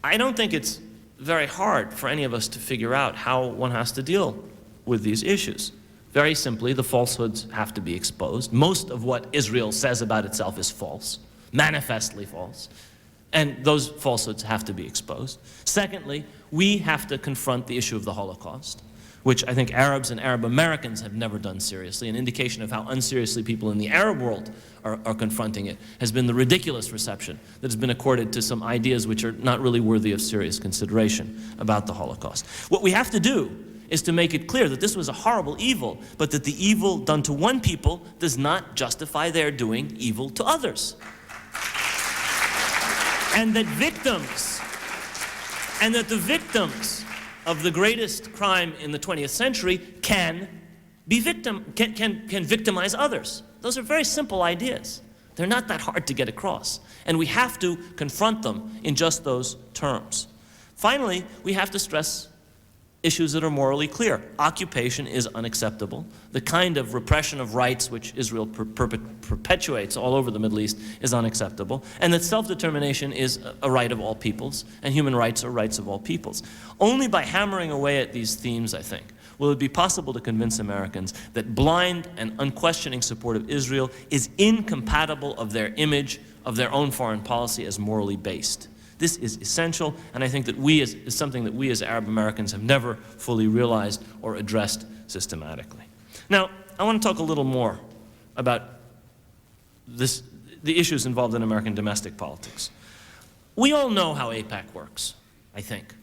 I don't think it's very hard for any of us to figure out how one has to deal with these issues. Very simply, the falsehoods have to be exposed. Most of what Israel says about itself is false, manifestly false. And those falsehoods have to be exposed. Secondly, we have to confront the issue of the Holocaust, which I think Arabs and Arab Americans have never done seriously. An indication of how unseriously people in the Arab world are confronting it has been the ridiculous reception that has been accorded to some ideas which are not really worthy of serious consideration about the Holocaust. What we have to do is to make it clear that this was a horrible evil, but that the evil done to one people does not justify their doing evil to others. And that the victims of the greatest crime in the 20th century can victimize others. Those are very simple ideas. They're not that hard to get across. And we have to confront them in just those terms. Finally, we have to stress issues that are morally clear. Occupation is unacceptable. The kind of repression of rights which Israel perpetuates all over the Middle East is unacceptable. And that self-determination is a right of all peoples, and human rights are rights of all peoples. Only by hammering away at these themes, I think, will it be possible to convince Americans that blind and unquestioning support of Israel is incompatible of their image of their own foreign policy as morally based. This is essential, and I think that is something that we as Arab Americans have never fully realized or addressed systematically. Now, I want to talk a little more about the issues involved in American domestic politics. We all know how AIPAC works, I think.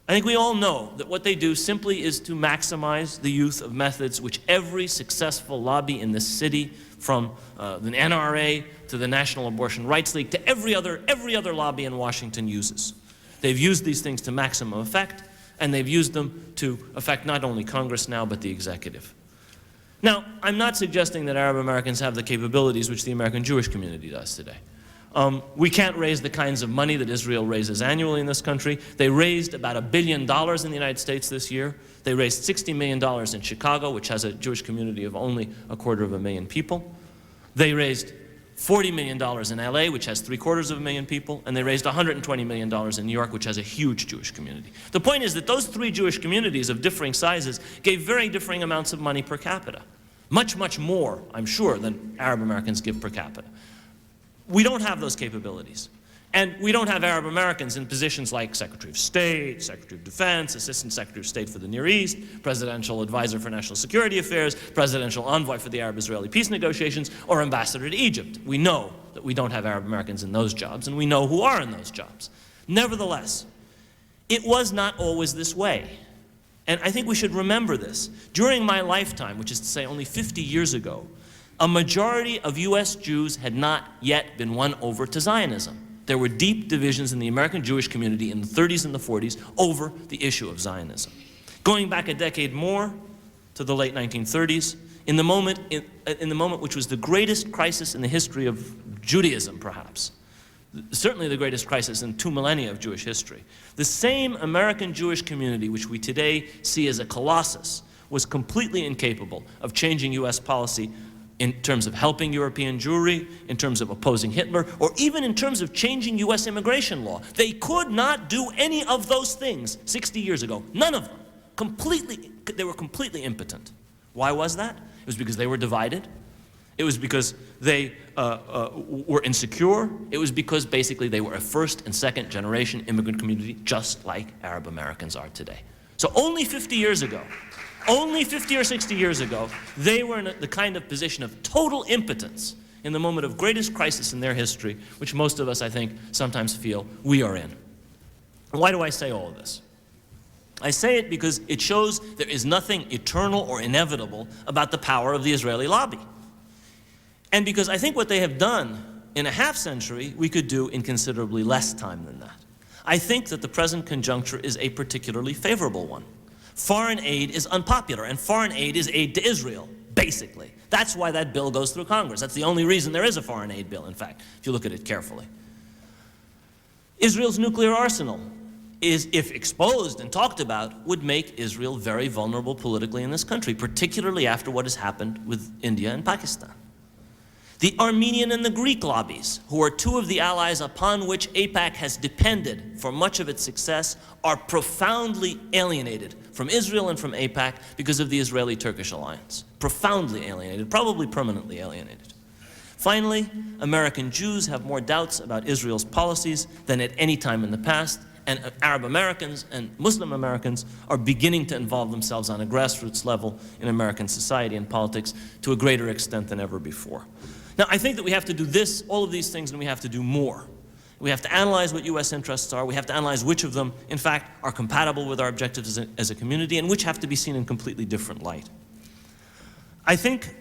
I think we all know that what they do simply is to maximize the use of methods which every successful lobby in this city, from the NRA to the National Abortion Rights League to every other lobby in Washington uses. They've used these things to maximum effect, and they've used them to affect not only Congress now, but the executive. Now, I'm not suggesting that Arab Americans have the capabilities which the American Jewish community does today. We can't raise the kinds of money that Israel raises annually in this country. They raised about $1 billion in the United States this year. They raised $60 million in Chicago, which has a Jewish community of only 250,000 people. They raised $40 million in LA, which has 750,000 people, and they raised $120 million in New York, which has a huge Jewish community. The point is that those three Jewish communities of differing sizes gave very differing amounts of money per capita. Much, much more, I'm sure, than Arab Americans give per capita. We don't have those capabilities. And we don't have Arab Americans in positions like Secretary of State, Secretary of Defense, Assistant Secretary of State for the Near East, Presidential Advisor for National Security Affairs, Presidential Envoy for the Arab-Israeli peace negotiations, or Ambassador to Egypt. We know that we don't have Arab Americans in those jobs, and we know who are in those jobs. Nevertheless, it was not always this way. And I think we should remember this. During my lifetime, which is to say only 50 years ago, a majority of US Jews had not yet been won over to Zionism. There were deep divisions in the American Jewish community in the 30s and the 40s over the issue of Zionism. Going back a decade more to the late 1930s, in the moment which was the greatest crisis in the history of Judaism, perhaps, certainly the greatest crisis in 2 millennia of Jewish history, the same American Jewish community which we today see as a colossus was completely incapable of changing US policy in terms of helping European Jewry, in terms of opposing Hitler, or even in terms of changing US immigration law. They could not do any of those things 60 years ago. None of them. They were completely impotent. Why was that? It was because they were divided. It was because they were insecure. It was because basically they were a first and second generation immigrant community, just like Arab Americans are today. So only 50 years ago, only 50 or 60 years ago, they were in the kind of position of total impotence in the moment of greatest crisis in their history, which most of us, I think, sometimes feel we are in. Why do I say all of this? I say it because it shows there is nothing eternal or inevitable about the power of the Israeli lobby. And because I think what they have done in a half century, we could do in considerably less time than that. I think that the present conjuncture is a particularly favorable one. Foreign aid is unpopular, and foreign aid is aid to Israel, basically. That's why that bill goes through Congress. That's the only reason there is a foreign aid bill, in fact, if you look at it carefully. Israel's nuclear arsenal is, if exposed and talked about, would make Israel very vulnerable politically in this country, particularly after what has happened with India and Pakistan. The Armenian and the Greek lobbies, who are two of the allies upon which AIPAC has depended for much of its success, are profoundly alienated from Israel and from AIPAC because of the Israeli-Turkish alliance. Profoundly alienated, probably permanently alienated. Finally, American Jews have more doubts about Israel's policies than at any time in the past, and Arab Americans and Muslim Americans are beginning to involve themselves on a grassroots level in American society and politics to a greater extent than ever before. Now, I think that we have to do this, all of these things, and we have to do more. We have to analyze what U.S. interests are. We have to analyze which of them, in fact, are compatible with our objectives as a community and which have to be seen in completely different light. I think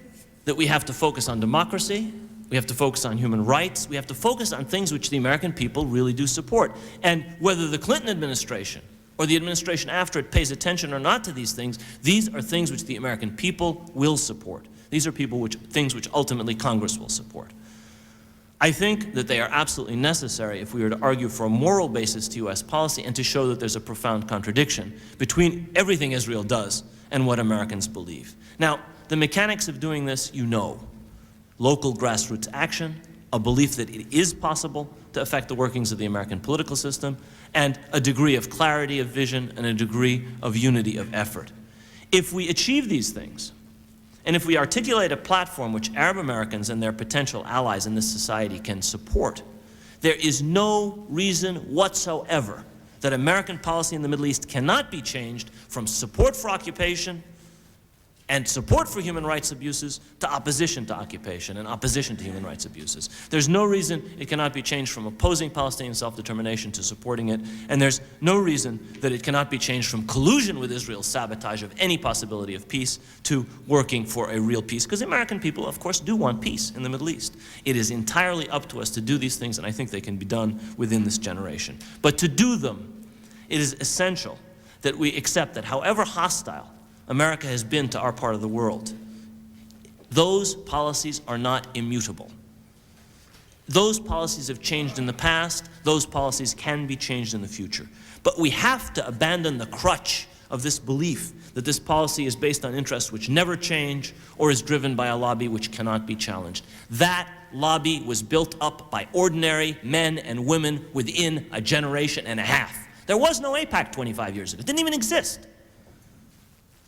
that we have to focus on democracy. We have to focus on human rights. We have to focus on things which the American people really do support. And whether the Clinton administration or the administration after it pays attention or not to these are things which the American people will support. These are things which ultimately Congress will support. I think that they are absolutely necessary if we are to argue for a moral basis to U.S. policy and to show that there's a profound contradiction between everything Israel does and what Americans believe. Now, the mechanics of doing this, you know. Local grassroots action, a belief that it is possible to affect the workings of the American political system, and a degree of clarity of vision and a degree of unity of effort. If we achieve these things, and if we articulate a platform which Arab Americans and their potential allies in this society can support, there is no reason whatsoever that American policy in the Middle East cannot be changed from support for occupation and support for human rights abuses to opposition to occupation and opposition to human rights abuses. There's no reason it cannot be changed from opposing Palestinian self-determination to supporting it, and there's no reason that it cannot be changed from collusion with Israel's sabotage of any possibility of peace to working for a real peace, because the American people, of course, do want peace in the Middle East. It is entirely up to us to do these things, and I think they can be done within this generation. But to do them, it is essential that we accept that however hostile America has been to our part of the world, those policies are not immutable. Those policies have changed in the past. Those policies can be changed in the future. But we have to abandon the crutch of this belief that this policy is based on interests which never change or is driven by a lobby which cannot be challenged. That lobby was built up by ordinary men and women within a generation and a half. There was no AIPAC 25 years ago. It didn't even exist.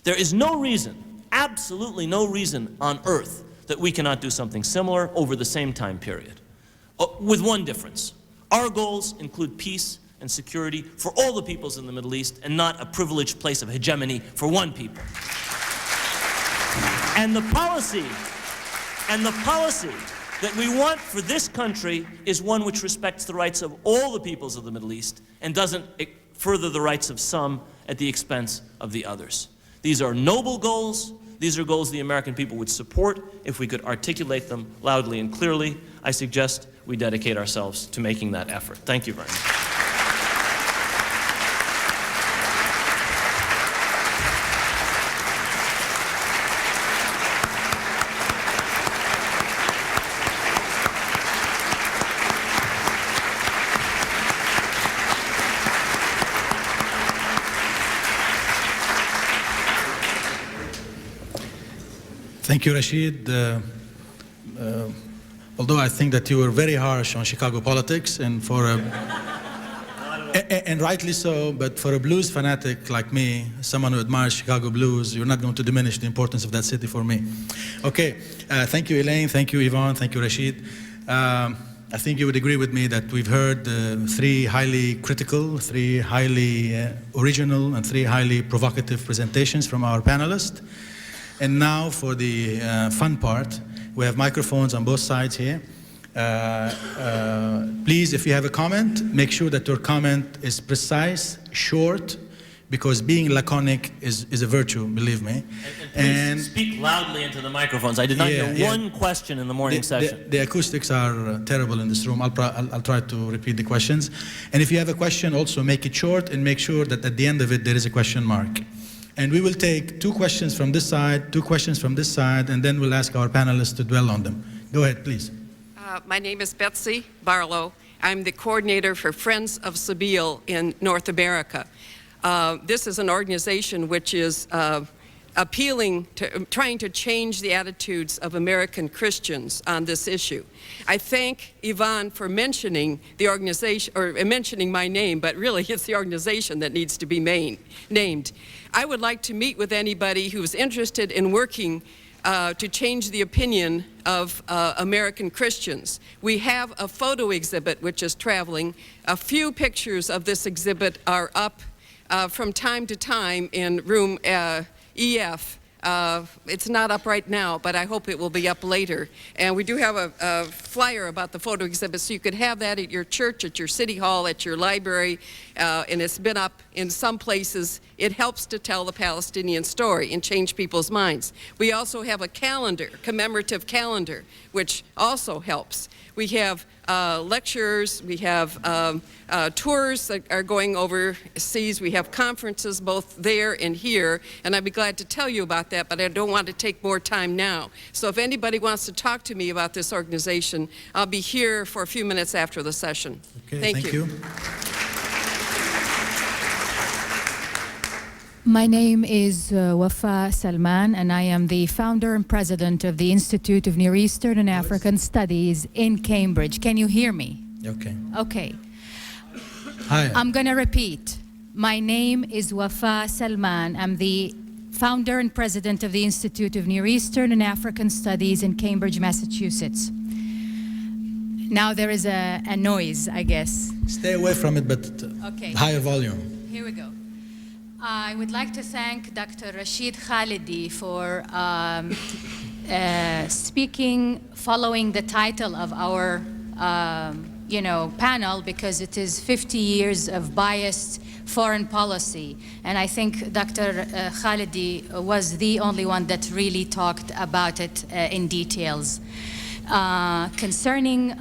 There is no reason, absolutely no reason on earth that we cannot do something similar over the same time period. With one difference. Our goals include peace and security for all the peoples in the Middle East and not a privileged place of hegemony for one people. And the policy that we want for this country is one which respects the rights of all the peoples of the Middle East and doesn't further the rights of some at the expense of the others. These are noble goals. These are goals the American people would support if we could articulate them loudly and clearly. I suggest we dedicate ourselves to making that effort. Thank you very much. Thank you, Rashid. Although I think that you were very harsh on Chicago politics, and and rightly so, but for a blues fanatic like me, someone who admires Chicago blues, you're not going to diminish the importance of that city for me. Okay, thank you, Elaine. Thank you, Yvonne. Thank you, Rashid. I think you would agree with me that we've heard three highly critical, three highly original, and three highly provocative presentations from our panelists. And now for the fun part, we have microphones on both sides here. Please, if you have a comment, make sure that your comment is precise, short, because being laconic is a virtue, believe me. And please speak loudly into the microphones. I did not hear one question in the morning session. The acoustics are terrible in this room. I'll try to repeat the questions. And if you have a question, also make it short and make sure that at the end of it there is a question mark. And we will take 2 questions from this side, 2 questions from this side, and then we'll ask our panelists to dwell on them. Go ahead, please. My name is Betsy Barlow. I'm the coordinator for Friends of Sabile in North America. This is an organization which is trying to change the attitudes of American Christians on this issue. I thank Yvonne for mentioning the organization, or mentioning my name, but really it's the organization that needs to be named. I would like to meet with anybody who's interested in working to change the opinion of American Christians. We have a photo exhibit which is traveling. A few pictures of this exhibit are up from time to time in room EF. It's not up right now, but I hope it will be up later. And we do have a flyer about the photo exhibit, so you could have that at your church, at your city hall, at your library, and it's been up in some places. It helps to tell the Palestinian story and change people's minds. We also have a calendar, commemorative calendar, which also helps. We have lectures, we have tours that are going overseas, we have conferences both there and here, and I'd be glad to tell you about that, but I don't want to take more time now. So if anybody wants to talk to me about this organization, I'll be here for a few minutes after the session. Okay, thank you. My name is Wafa Salman, and I am the founder and president of the Institute of Near Eastern and African Studies in Cambridge. Can you hear me? Okay. Okay. Hi. I'm going to repeat. My name is Wafa Salman. I'm the founder and president of the Institute of Near Eastern and African Studies in Cambridge, Massachusetts. Now there is a noise, I guess. Stay away from it, but Okay. higher volume. Here we go. I would like to thank Dr. Rashid Khalidi for speaking following the title of our panel, because it is 50 years of biased foreign policy. And I think Dr. Khalidi was the only one that really talked about it in details. Concerning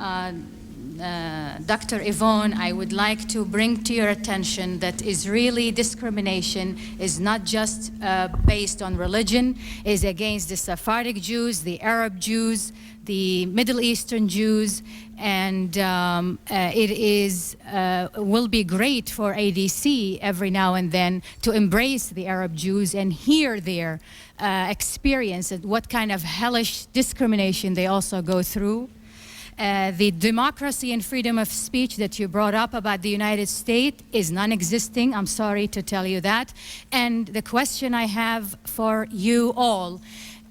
Dr. Yvonne, I would like to bring to your attention that Israeli discrimination is not just based on religion, is against the Sephardic Jews, the Arab Jews, the Middle Eastern Jews, and will be great for ADC every now and then to embrace the Arab Jews and hear their experience and what kind of hellish discrimination they also go through. The democracy and freedom of speech that you brought up about the United States is non-existing. I'm sorry to tell you that. And the question I have for you all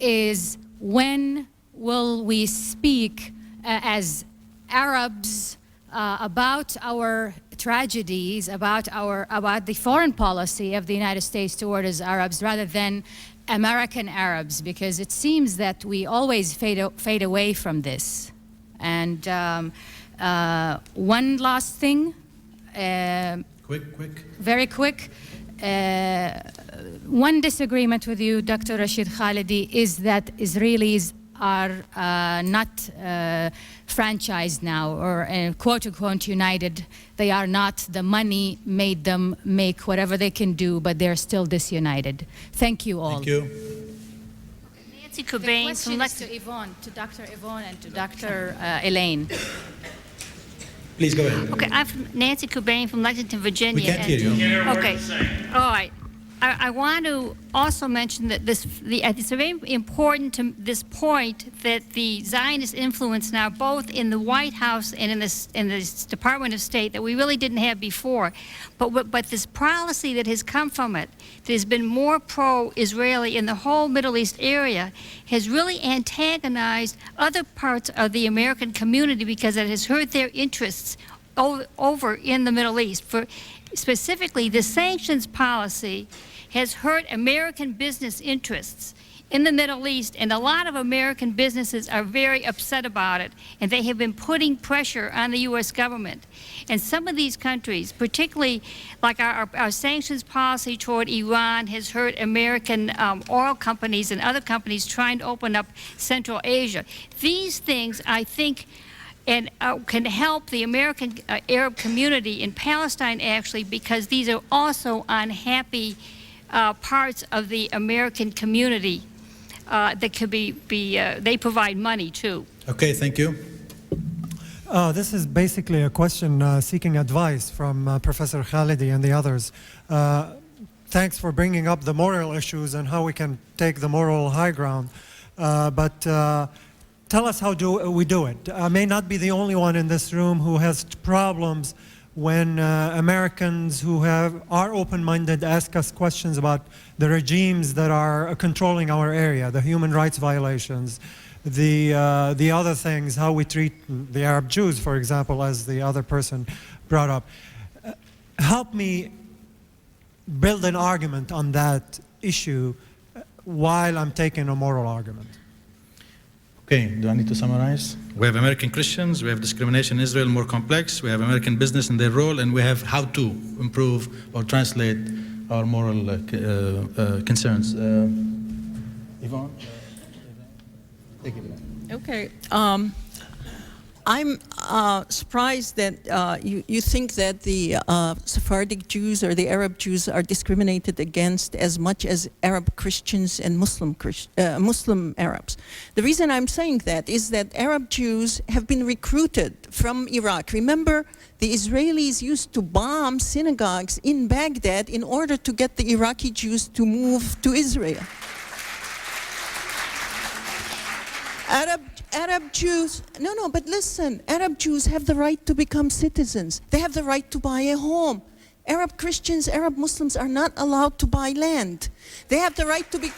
is, when will we speak as Arabs about our tragedies, about the foreign policy of the United States towards Arabs, rather than American Arabs? Because it seems that we always fade away from this. And one last thing. Very quick. One disagreement with you, Dr. Rashid Khalidi, is that Israelis are not franchised now, or quote-unquote united. They are not. The money made them make whatever they can do, but they're still disunited. Thank you all. Thank you. The question is to Yvonne, to Dr. Yvonne and to Dr. Elaine. Please go ahead. Okay, I'm Nancy Cobain from Lexington, Virginia. We can't hear you. Okay, all right. I want to also mention that it's very important to this point that the Zionist influence now, both in the White House and in this Department of State, that we really didn't have before, but this policy that has come from it, that has been more pro-Israeli in the whole Middle East area, has really antagonized other parts of the American community, because it has hurt their interests over in the Middle East. Specifically, the sanctions policy has hurt American business interests in the Middle East, and a lot of American businesses are very upset about it, and they have been putting pressure on the U.S. government. And some of these countries, particularly like our sanctions policy toward Iran, has hurt American oil companies and other companies trying to open up Central Asia. These things, I think, and can help the American Arab community in Palestine, actually, because these are also unhappy parts of the American community that could they provide money too. Okay, thank you. This is basically a question seeking advice from Professor Khalidi and the others. Thanks for bringing up the moral issues and how we can take the moral high ground. But tell us how we do it. I may not be the only one in this room who has problems when Americans who are open-minded ask us questions about the regimes that are controlling our area, the human rights violations, the other things, how we treat the Arab Jews, for example, as the other person brought up. Help me build an argument on that issue while I'm taking a moral argument. Okay, do I need to summarize? We have American Christians, we have discrimination in Israel, more complex, we have American business and their role, and we have how to improve or translate our moral concerns. Yvonne? Take it away. Okay. I'm surprised that you think that the Sephardic Jews or the Arab Jews are discriminated against as much as Arab Christians and Muslim Arabs. The reason I'm saying that is that Arab Jews have been recruited from Iraq. Remember, the Israelis used to bomb synagogues in Baghdad in order to get the Iraqi Jews to move to Israel. Arab Jews, no, but listen, Arab Jews have the right to become citizens. They have the right to buy a home. Arab Christians, Arab Muslims are not allowed to buy land. They have the right to be...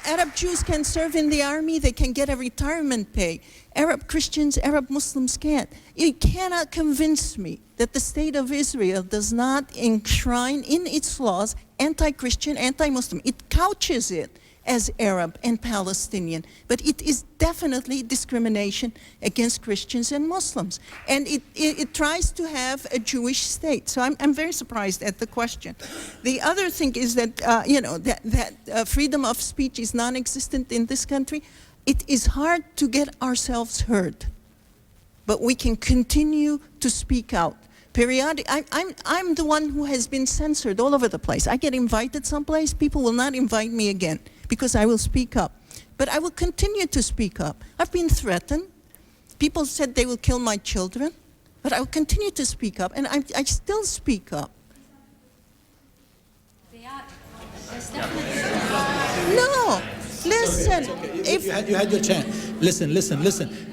Arab Jews can serve in the army, they can get a retirement pay. Arab Christians, Arab Muslims can't. You cannot convince me that the state of Israel does not enshrine in its laws anti-Christian, anti-Muslim. It couches it as Arab and Palestinian, but it is definitely discrimination against Christians and Muslims. And it tries to have a Jewish state. So I'm very surprised at the question. The other thing is that, that freedom of speech is non-existent in this country. It is hard to get ourselves heard, but we can continue to speak out. I'm the one who has been censored all over the place. I get invited someplace, people will not invite me again because I will speak up. But I will continue to speak up. I've been threatened. People said they will kill my children, but I will continue to speak up, and I still speak up. No, listen. If you had your chance. Listen.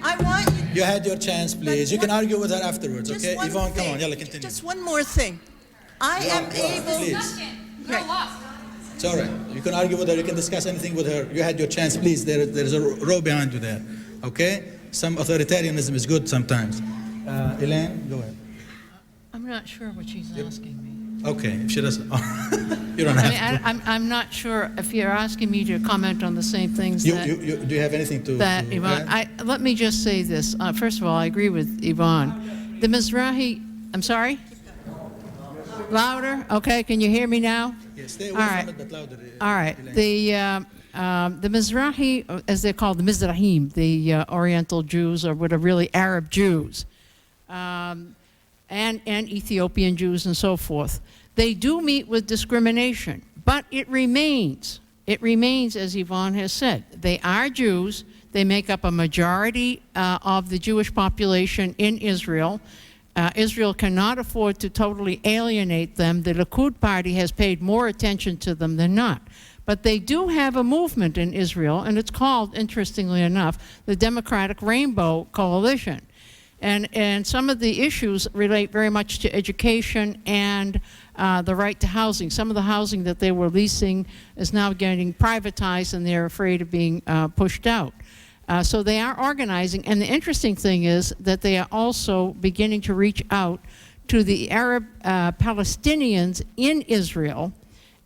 I want you. You had your chance, please. You can argue with her afterwards, okay? Yvonne, come on, yalla, continue. Just one more thing. I am able... Please. Grow up. It's all right. You can argue with her. You can discuss anything with her. You had your chance, please. There's a row behind you there, okay? Some authoritarianism is good sometimes. Elaine, go ahead. I'm not sure what she's asking me. Okay, if she doesn't... you don't have to. I'm not sure if you're asking me to comment on the same things Do you have anything to Yvonne, add? let me just say this. First of all, I agree with Yvonne. The Mizrahi, I'm sorry? Louder? Okay, can you hear me now? Yeah, stay away from it, but louder. All right. Elaine. The Mizrahi, as they're called, the Mizrahim, the Oriental Jews, or what are really Arab Jews, and Ethiopian Jews and so forth, they do meet with discrimination, but it remains, as Yvonne has said. They are Jews. They make up a majority of the Jewish population in Israel. Israel cannot afford to totally alienate them. The Likud party has paid more attention to them than not. But they do have a movement in Israel, and it's called, interestingly enough, the Democratic Rainbow Coalition. And some of the issues relate very much to education and the right to housing. Some of the housing that they were leasing is now getting privatized, and they're afraid of being pushed out. So they are organizing, and the interesting thing is that they are also beginning to reach out to the Arab Palestinians in Israel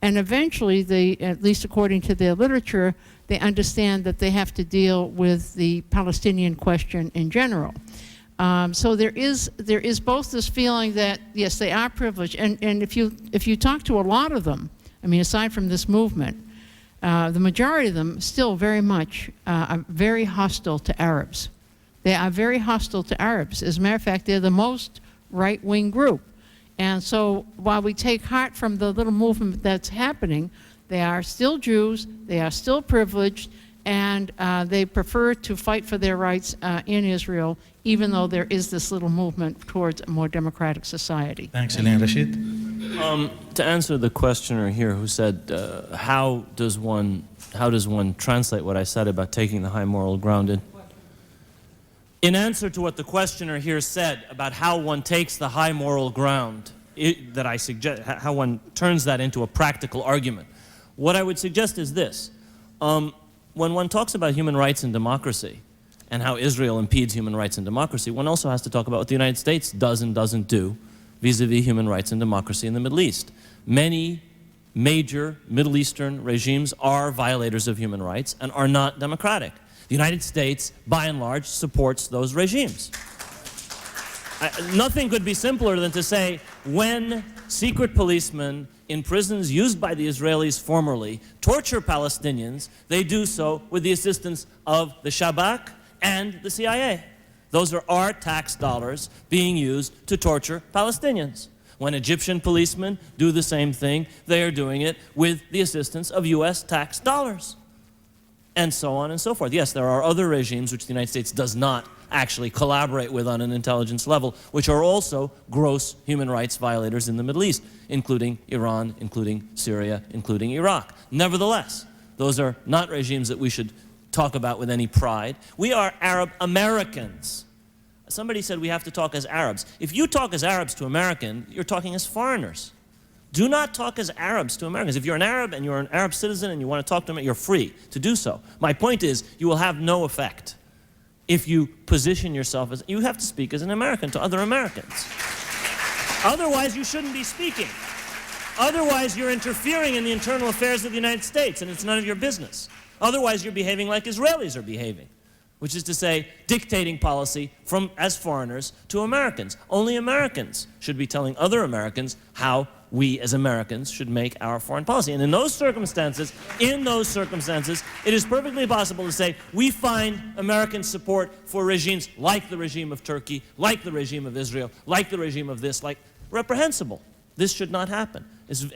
And eventually, they, at least according to their literature, they understand that they have to deal with the Palestinian question in general. So there is both this feeling that, yes, they are privileged, and if you talk to a lot of them, I mean, aside from this movement, the majority of them still very much are very hostile to Arabs. They are very hostile to Arabs. As a matter of fact, they're the most right-wing group. And so while we take heart from the little movement that's happening, they are still Jews, they are still privileged, and they prefer to fight for their rights in Israel, even though there is this little movement towards a more democratic society. Thanks, Elaine. Rashid? To answer the questioner here who said, how does one translate what I said about taking the high moral ground? In answer to what the questioner here said about how one takes the high moral ground, that I suggest, how one turns that into a practical argument, what I would suggest is this. When one talks about human rights and democracy, and how Israel impedes human rights and democracy, one also has to talk about what the United States does and doesn't do vis-a-vis human rights and democracy in the Middle East. Many major Middle Eastern regimes are violators of human rights and are not democratic. The United States, by and large, supports those regimes. Nothing could be simpler than to say, when secret policemen in prisons used by the Israelis formerly torture Palestinians, they do so with the assistance of the Shabak and the CIA. Those are our tax dollars being used to torture Palestinians. When Egyptian policemen do the same thing, they are doing it with the assistance of US tax dollars. And so on and so forth. Yes, there are other regimes which the United States does not actually collaborate with on an intelligence level, which are also gross human rights violators in the Middle East, including Iran, including Syria, including Iraq. Nevertheless, those are not regimes that we should talk about with any pride. We are Arab Americans. Somebody said we have to talk as Arabs. If you talk as Arabs to Americans, you're talking as foreigners. Do not talk as Arabs to Americans. If you're an Arab and you're an Arab citizen and you want to talk to them, you're free to do so. My point is, you will have no effect if you position yourself as, you have to speak as an American to other Americans. Otherwise, you shouldn't be speaking. Otherwise, you're interfering in the internal affairs of the United States, and it's none of your business. Otherwise, you're behaving like Israelis are behaving, which is to say, dictating policy as foreigners to Americans. Only Americans should be telling other Americans how we as Americans should make our foreign policy. And in those circumstances, it is perfectly possible to say, we find American support for regimes like the regime of Turkey, like the regime of Israel, like the regime of this, like reprehensible. This should not happen.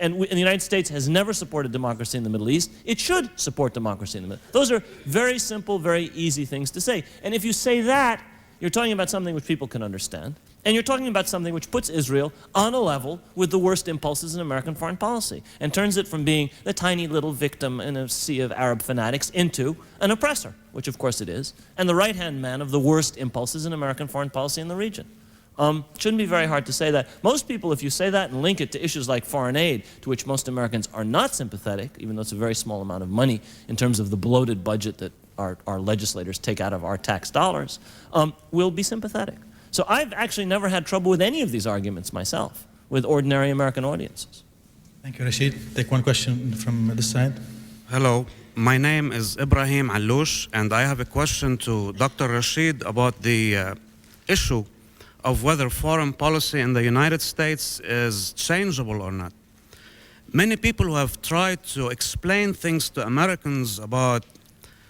And the United States has never supported democracy in the Middle East. It should support democracy in the Middle East. Those are very simple, very easy things to say. And if you say that, you're talking about something which people can understand. And you're talking about something which puts Israel on a level with the worst impulses in American foreign policy and turns it from being the tiny little victim in a sea of Arab fanatics into an oppressor, which of course it is, and the right-hand man of the worst impulses in American foreign policy in the region. Shouldn't be very hard to say that. Most people, if you say that and link it to issues like foreign aid, to which most Americans are not sympathetic, even though it's a very small amount of money in terms of the bloated budget that our legislators take out of our tax dollars, will be sympathetic. So I've actually never had trouble with any of these arguments myself, with ordinary American audiences. Thank you, Rashid. Take one question from this side. Hello, my name is Ibrahim Alouche, and I have a question to Dr. Rashid about the issue of whether foreign policy in the United States is changeable or not. Many people who have tried to explain things to Americans about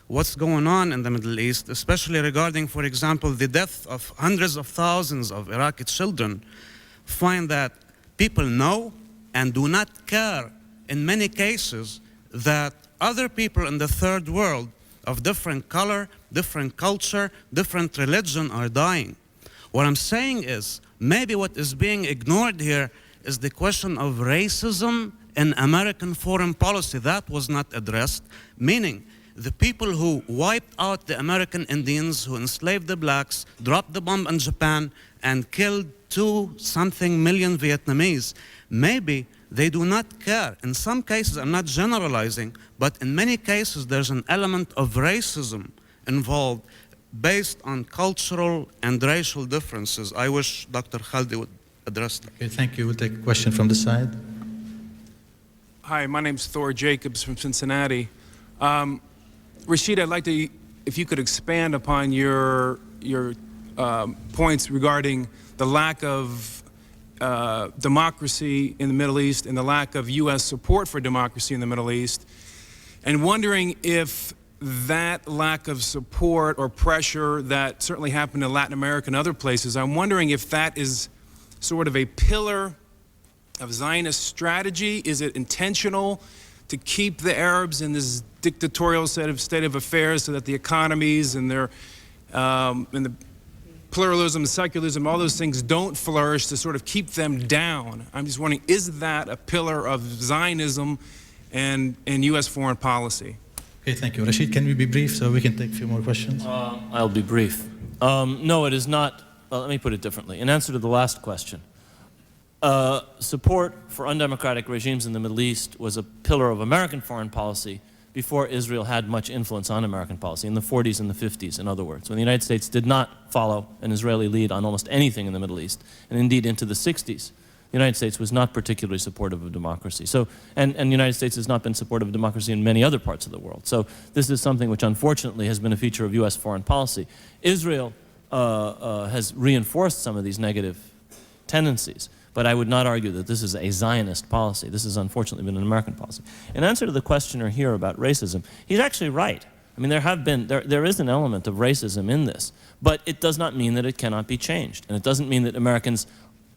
what's going on in the Middle East, especially regarding, for example, the death of hundreds of thousands of Iraqi children, find that people know and do not care in many cases that other people in the third world of different color, different culture, different religion are dying. What I'm saying is, maybe what is being ignored here is the question of racism in American foreign policy. That was not addressed, meaning the people who wiped out the American Indians, who enslaved the blacks, dropped the bomb in Japan, and killed 2-something million Vietnamese, maybe they do not care. In some cases, I'm not generalizing, but in many cases, there's an element of racism involved based on cultural and racial differences. I wish Dr. Khaldi would address that. Okay, thank you. We'll take a question from this side. Hi, my name's Thor Jacobs from Cincinnati. Rashid, I'd like to, if you could expand upon your points regarding the lack of democracy in the Middle East and the lack of U.S. support for democracy in the Middle East, and wondering if that lack of support or pressure that certainly happened in Latin America and other places, I'm wondering if that is sort of a pillar of Zionist strategy. Is it intentional to keep the Arabs in this dictatorial state of affairs so that the economies and their and the pluralism, secularism, all those things don't flourish, to sort of keep them down? I'm just wondering, is that a pillar of Zionism and U.S. foreign policy? Okay, thank you. Rashid, can we be brief so we can take a few more questions? I'll be brief. No, it is not. Well, let me put it differently. In answer to the last question, support for undemocratic regimes in the Middle East was a pillar of American foreign policy before Israel had much influence on American policy, in the 40s and the 50s, in other words, when the United States did not follow an Israeli lead on almost anything in the Middle East, and indeed into the 60s. The United States was not particularly supportive of democracy. So, and the United States has not been supportive of democracy in many other parts of the world. So this is something which unfortunately has been a feature of U.S. foreign policy. Israel has reinforced some of these negative tendencies, but I would not argue that this is a Zionist policy. This has unfortunately been an American policy. In answer to the questioner here about racism, he's actually right. I mean, there is an element of racism in this, but it does not mean that it cannot be changed, and it doesn't mean that Americans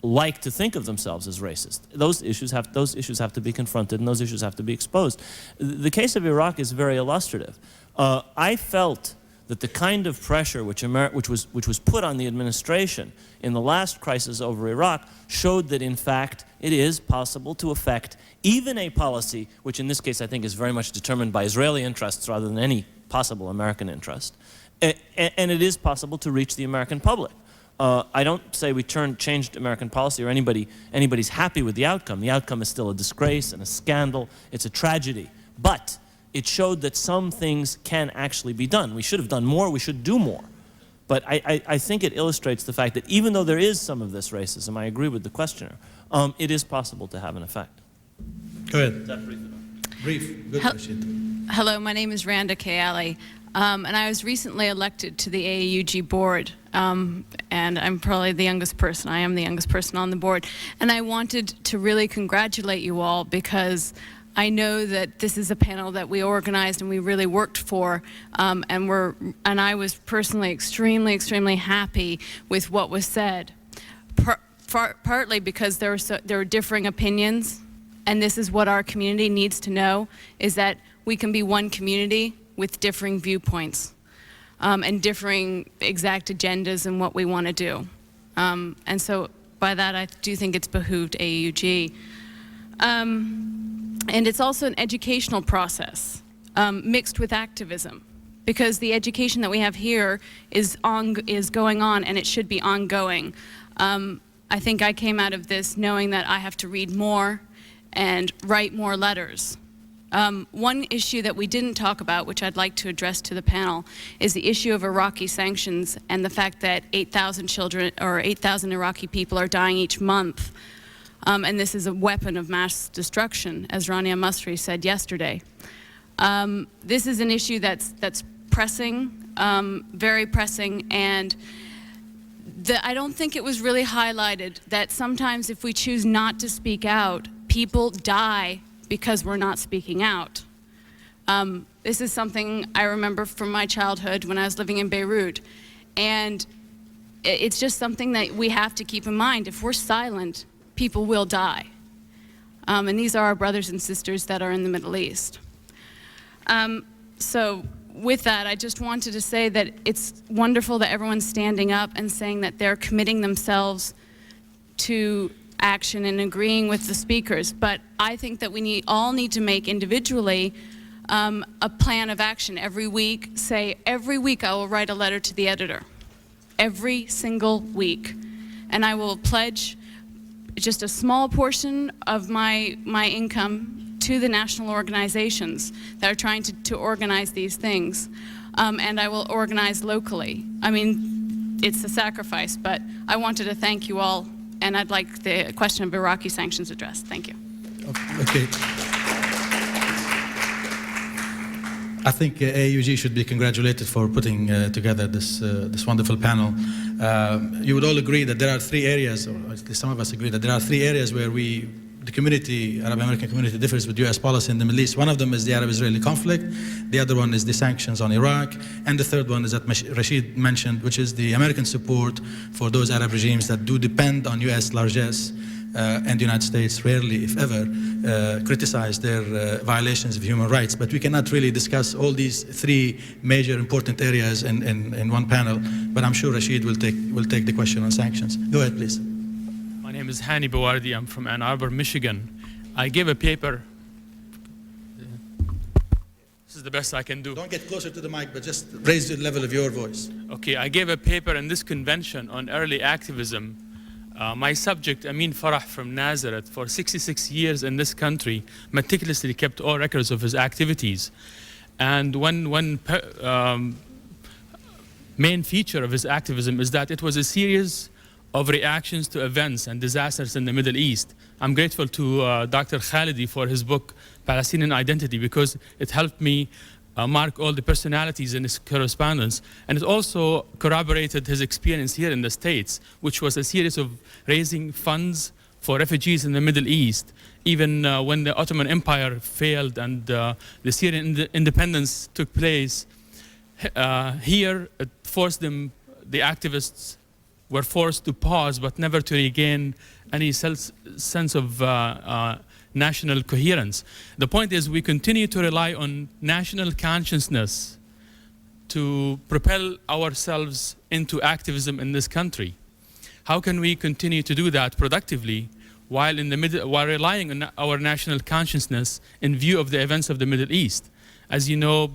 like to think of themselves as racist. Those issues have to be confronted, and those issues have to be exposed. The case of Iraq is very illustrative. I felt that the kind of pressure which was put on the administration in the last crisis over Iraq showed that, in fact, it is possible to affect even a policy which in this case I think is very much determined by Israeli interests rather than any possible American interest. And it is possible to reach the American public. I don't say we changed American policy or anybody's happy with the outcome. The outcome is still a disgrace and a scandal. It's a tragedy. But it showed that some things can actually be done. We should have done more. We should do more. But I think it illustrates the fact that even though there is some of this racism, I agree with the questioner, it is possible to have an effect. Go ahead. Is that brief enough? Brief. Good, Rashid. Hello, my name is Randa Kayali, and I was recently elected to the AAUG board, and I'm probably the youngest person. I am the youngest person on the board, and I wanted to really congratulate you all because I know that this is a panel that we organized and we really worked for, and I was personally extremely happy with what was said, partly because there were differing opinions, and this is what our community needs to know, is that we can be one community with differing viewpoints and differing exact agendas and what we want to do. And so by that, I do think it's behooved AAUG. And it's also an educational process mixed with activism, because the education that we have here is going on, and it should be ongoing. I think I came out of this knowing that I have to read more and write more letters. One issue that we didn't talk about, which I'd like to address to the panel, is the issue of Iraqi sanctions and the fact that 8,000 children or 8,000 Iraqi people are dying each month. And this is a weapon of mass destruction, as Rania Masri said yesterday. This is an issue that's pressing, very pressing, and I don't think it was really highlighted that sometimes if we choose not to speak out, people die because we're not speaking out. This is something I remember from my childhood when I was living in Beirut, and it's just something that we have to keep in mind. If we're silent, people will die. And these are our brothers and sisters that are in the Middle East. So with that, I just wanted to say that it's wonderful that everyone's standing up and saying that they're committing themselves to action and agreeing with the speakers. But I think that we all need to make individually a plan of action every week. Say, every week I will write a letter to the editor. Every single week. And I will pledge just a small portion of my income to the national organizations that are trying to organize these things. And I will organize locally. I mean, it's a sacrifice, but I wanted to thank you all, and I'd like the question of Iraqi sanctions addressed. Thank you. Okay. I think AUG should be congratulated for putting together this wonderful panel. You would all agree that there are three areas, or at least some of us agree that there are three areas where the community, Arab American community, differs with U.S. policy in the Middle East. One of them is the Arab-Israeli conflict. The other one is the sanctions on Iraq. And the third one is that Rashid mentioned, which is the American support for those Arab regimes that do depend on U.S. largesse. And the United States rarely, if ever, criticize their violations of human rights. But we cannot really discuss all these three major important areas in one panel. But I'm sure Rashid will take the question on sanctions. Go ahead, please. My name is Hani Bawardi. I'm from Ann Arbor, Michigan. I gave a paper. This is the best I can do. Don't get closer to the mic, but just raise the level of your voice. Okay, I gave a paper in this convention on early activism. My subject, Amin Farah from Nazareth, for 66 years in this country, meticulously kept all records of his activities. And one main feature of his activism is that it was a series of reactions to events and disasters in the Middle East. I'm grateful to Dr. Khalidi for his book, Palestinian Identity, because it helped me mark all the personalities in his correspondence. And it also corroborated his experience here in the States, which was a series of raising funds for refugees in the Middle East. Even when the Ottoman Empire failed and the Syrian independence took place, here it forced them, the activists were forced to pause, but never to regain any sense of national coherence. The point is we continue to rely on national consciousness to propel ourselves into activism in this country. How can we continue to do that productively while relying on our national consciousness in view of the events of the Middle East? As you know,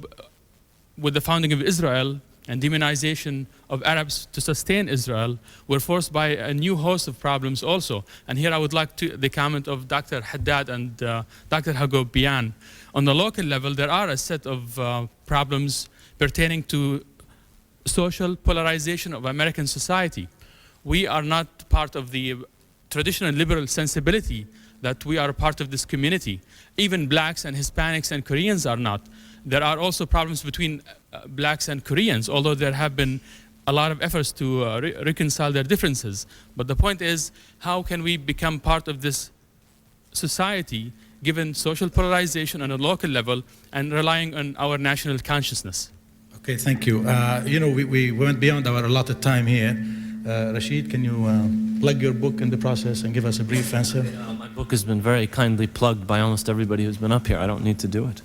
with the founding of Israel and demonization of Arabs to sustain Israel, we're forced by a new host of problems also. And here I would like the comment of Dr. Haddad and Dr. Hagobian. On the local level, there are a set of problems pertaining to social polarization of American society. We are not part of the traditional liberal sensibility that we are a part of this community. Even blacks and Hispanics and Koreans are not. There are also problems between blacks and Koreans, although there have been a lot of efforts to reconcile their differences. But the point is, how can we become part of this society given social polarization on a local level and relying on our national consciousness? Okay, thank you. You know, we went beyond our allotted time here. Rashid, can you plug your book in the process and give us a brief answer? My book has been very kindly plugged by almost everybody who's been up here. I don't need to do it.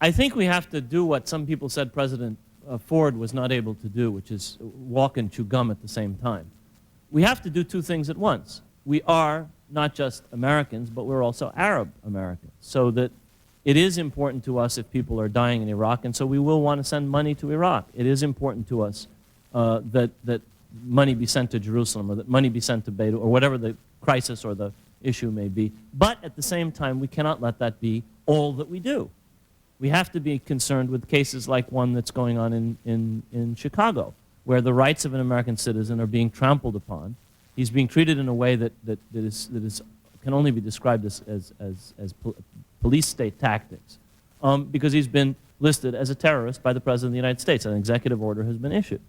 I think we have to do what some people said President Ford was not able to do, which is walk and chew gum at the same time. We have to do two things at once. We are not just Americans, but we're also Arab Americans, so that it is important to us if people are dying in Iraq, and so we will want to send money to Iraq. It is important to us that money be sent to Jerusalem, or that money be sent to Beirut, or whatever the crisis or the issue may be. But at the same time, we cannot let that be all that we do. We have to be concerned with cases like one that's going on in Chicago, where the rights of an American citizen are being trampled upon. He's being treated in a way that can only be described as police state tactics, because he's been listed as a terrorist by the President of the United States. An executive order has been issued.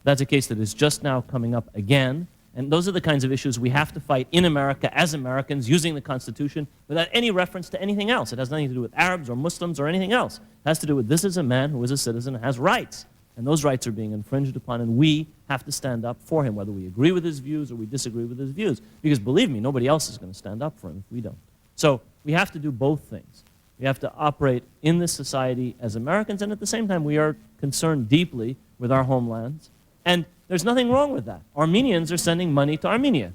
That's a case that is just now coming up again. And those are the kinds of issues we have to fight in America as Americans, using the Constitution without any reference to anything else. It has nothing to do with Arabs or Muslims or anything else. It has to do with this is a man who is a citizen and has rights. And those rights are being infringed upon, and we have to stand up for him, whether we agree with his views or we disagree with his views. Because believe me, nobody else is going to stand up for him if we don't. So we have to do both things. We have to operate in this society as Americans, and at the same time, we are concerned deeply with our homelands. And there's nothing wrong with that. Armenians are sending money to Armenia,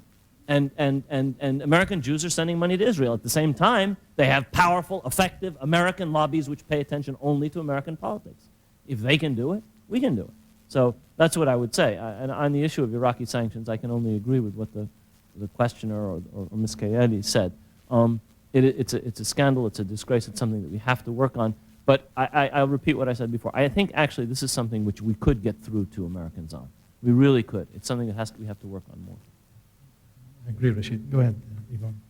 and American Jews are sending money to Israel. At the same time, they have powerful, effective American lobbies which pay attention only to American politics. If they can do it, we can do it. So that's what I would say. And on the issue of Iraqi sanctions, I can only agree with what the questioner or Ms. Kayedi said. It's a scandal, it's a disgrace, it's something that we have to work on. But I'll repeat what I said before. I think actually this is something which we could get through to Americans on. We really could. It's something that we have to work on more. I agree, Rashid. Go ahead, Yvonne.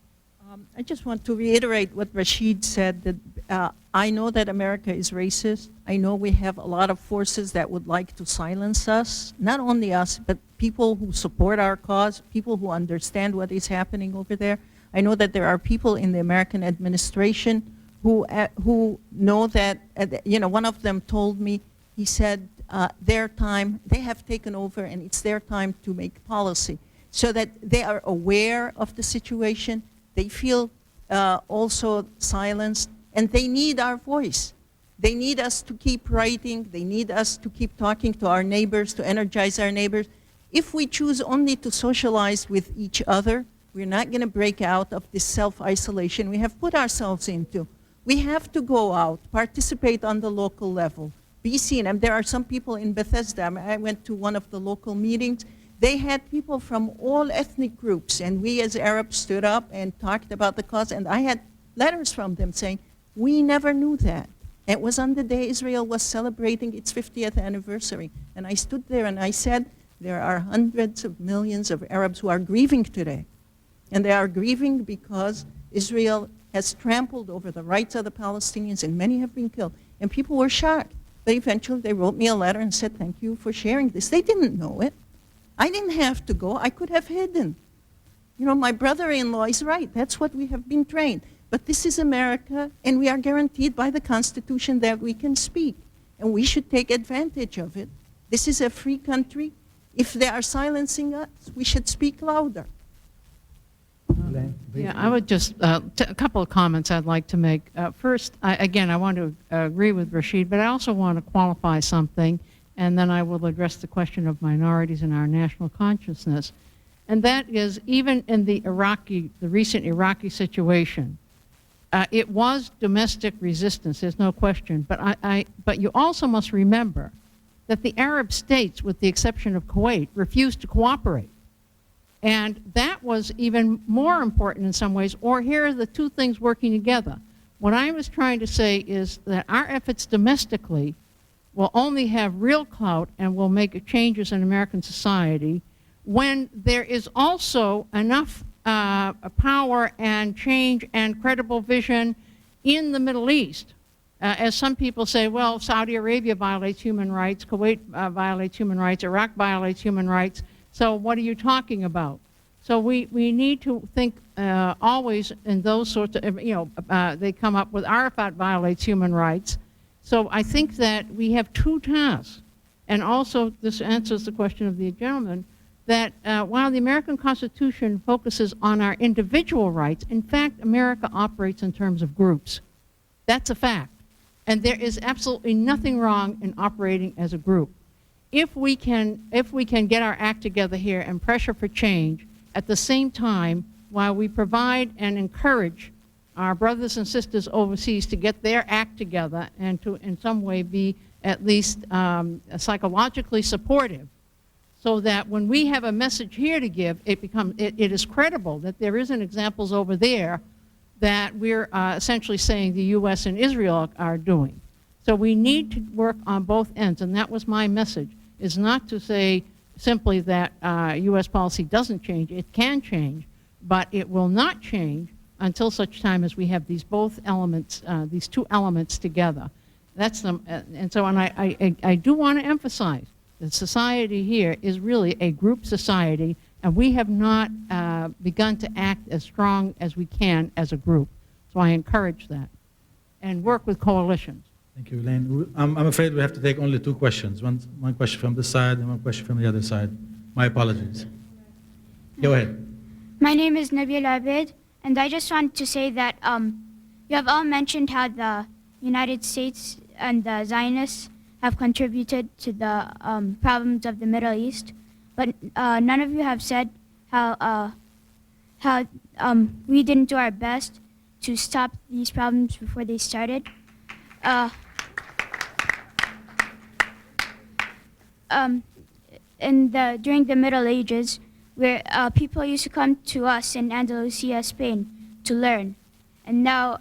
I just want to reiterate what Rashid said, that I know that America is racist. I know we have a lot of forces that would like to silence us, not only us, but people who support our cause, people who understand what is happening over there. I know that there are people in the American administration who know that, one of them told me, he said, their time, they have taken over and it's their time to make policy, so that they are aware of the situation, they feel also silenced, and they need our voice. They need us to keep writing, they need us to keep talking to our neighbors, to energize our neighbors. If we choose only to socialize with each other, we're not going to break out of this self-isolation we have put ourselves into. We have to go out, participate on the local level, be seen. And there are some people in Bethesda. I went to one of the local meetings. They had people from all ethnic groups, and we as Arabs stood up and talked about the cause, and I had letters from them saying, we never knew that. It was on the day Israel was celebrating its 50th anniversary. And I stood there and I said, there are hundreds of millions of Arabs who are grieving today. And they are grieving because Israel has trampled over the rights of the Palestinians, and many have been killed. And people were shocked. But eventually they wrote me a letter and said, thank you for sharing this. They didn't know it. I didn't have to go. I could have hidden. My brother-in-law is right. That's what we have been trained. But this is America, and we are guaranteed by the Constitution that we can speak. And we should take advantage of it. This is a free country. If they are silencing us, we should speak louder. Yeah, I would just, a couple of comments I'd like to make. First, I want to agree with Rashid, but I also want to qualify something, and then I will address the question of minorities in our national consciousness. And that is, even in the recent Iraqi situation, it was domestic resistance, there's no question, but you also must remember that the Arab states, with the exception of Kuwait, refused to cooperate. And that was even more important in some ways, or here are the two things working together. What I was trying to say is that our efforts domestically will only have real clout and will make changes in American society when there is also enough power and change and credible vision in the Middle East. As some people say, well, Saudi Arabia violates human rights, Kuwait violates human rights, Iraq violates human rights, so what are you talking about? So we need to think always in those sorts of, they come up with Arafat violates human rights. So I think that we have two tasks. And also, this answers the question of the gentleman, that while the American Constitution focuses on our individual rights, in fact, America operates in terms of groups. That's a fact. And there is absolutely nothing wrong in operating as a group. If we can get our act together here and pressure for change, at the same time, while we provide and encourage our brothers and sisters overseas to get their act together and to in some way be at least psychologically supportive, so that when we have a message here to give, it is credible that there isn't examples over there that we're essentially saying the U.S. and Israel are doing. So we need to work on both ends, and that was my message, is not to say simply that U.S. policy doesn't change. It can change, but it will not change until such time as we have these both elements, these two elements together. That's them, and I do want to emphasize that society here is really a group society, and we have not begun to act as strong as we can as a group. So I encourage that, and work with coalitions. Thank you, Elaine. I'm afraid we have to take only two questions. One question from this side and one question from the other side. My apologies. Go ahead. My name is Nabil Abid, and I just want to say that you have all mentioned how the United States and the Zionists have contributed to the problems of the Middle East, but none of you have said how we didn't do our best to stop these problems before they started. During the Middle Ages, where people used to come to us in Andalusia, Spain, to learn, and now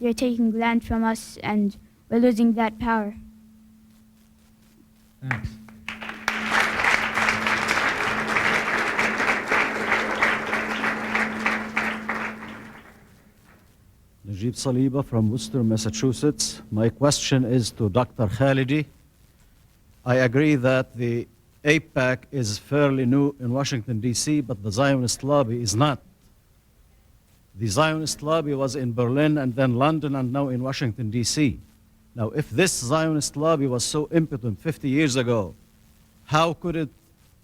they're taking land from us, and we're losing that power. Thanks. Najib Saliba from Worcester, Massachusetts. My question is to Dr. Khalidi. I agree that the AIPAC is fairly new in Washington, D.C., but the Zionist lobby is not. The Zionist lobby was in Berlin and then London and now in Washington, D.C. Now, if this Zionist lobby was so impotent 50 years ago, how could it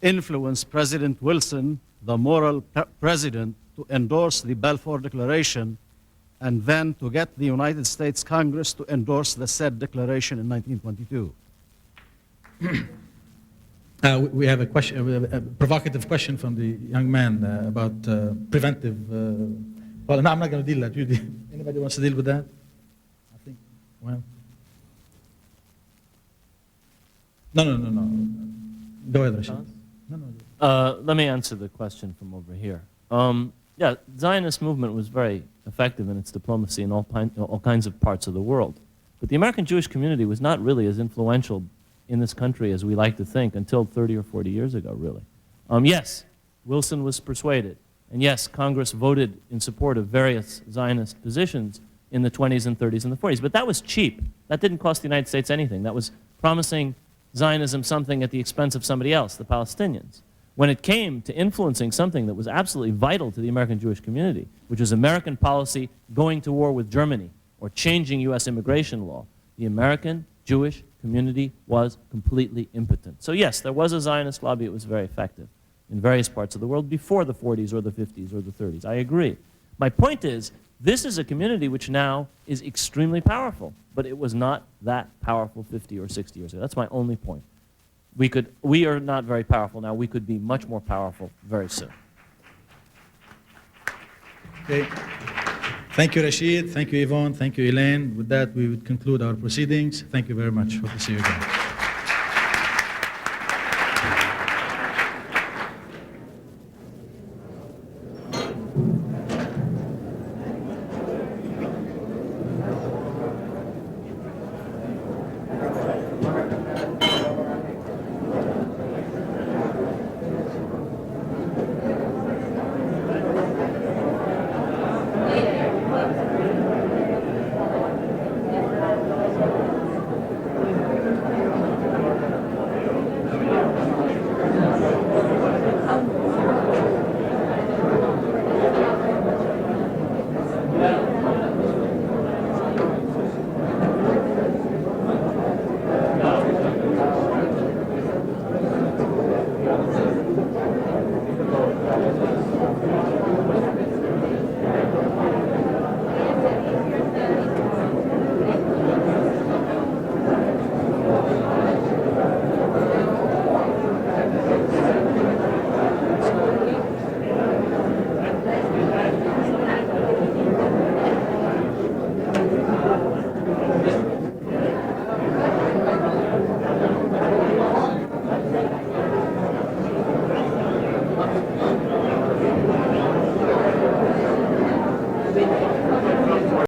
influence President Wilson, the moral president, to endorse the Balfour Declaration and then to get the United States Congress to endorse the said declaration in 1922? We have a question, a provocative question from the young man about preventive. Well, no, I'm not going to deal with that. You deal. Anybody wants to deal with that? I think. Well. No. Go ahead, Rashid. No. Let me answer the question from over here. Yeah, Zionist movement was very effective in its diplomacy in all kinds of parts of the world. But the American Jewish community was not really as influential in this country as we like to think until 30 or 40 years ago, really. Yes, Wilson was persuaded. And yes, Congress voted in support of various Zionist positions in the 20s and 30s and the 40s. But that was cheap. That didn't cost the United States anything. That was promising Zionism something at the expense of somebody else, the Palestinians. When it came to influencing something that was absolutely vital to the American Jewish community, which was American policy going to war with Germany or changing U.S. immigration law, the American Jewish community was completely impotent. So yes, there was a Zionist lobby. It was very effective in various parts of the world before the 40s or the 50s or the 30s. I agree. My point is, this is a community which now is extremely powerful, but it was not that powerful 50 or 60 years ago. That's my only point. We are not very powerful now. We could be much more powerful very soon. Okay. Thank you, Rashid. Thank you, Yvonne. Thank you, Elaine. With that, we would conclude our proceedings. Thank you very much. Hope to see you again.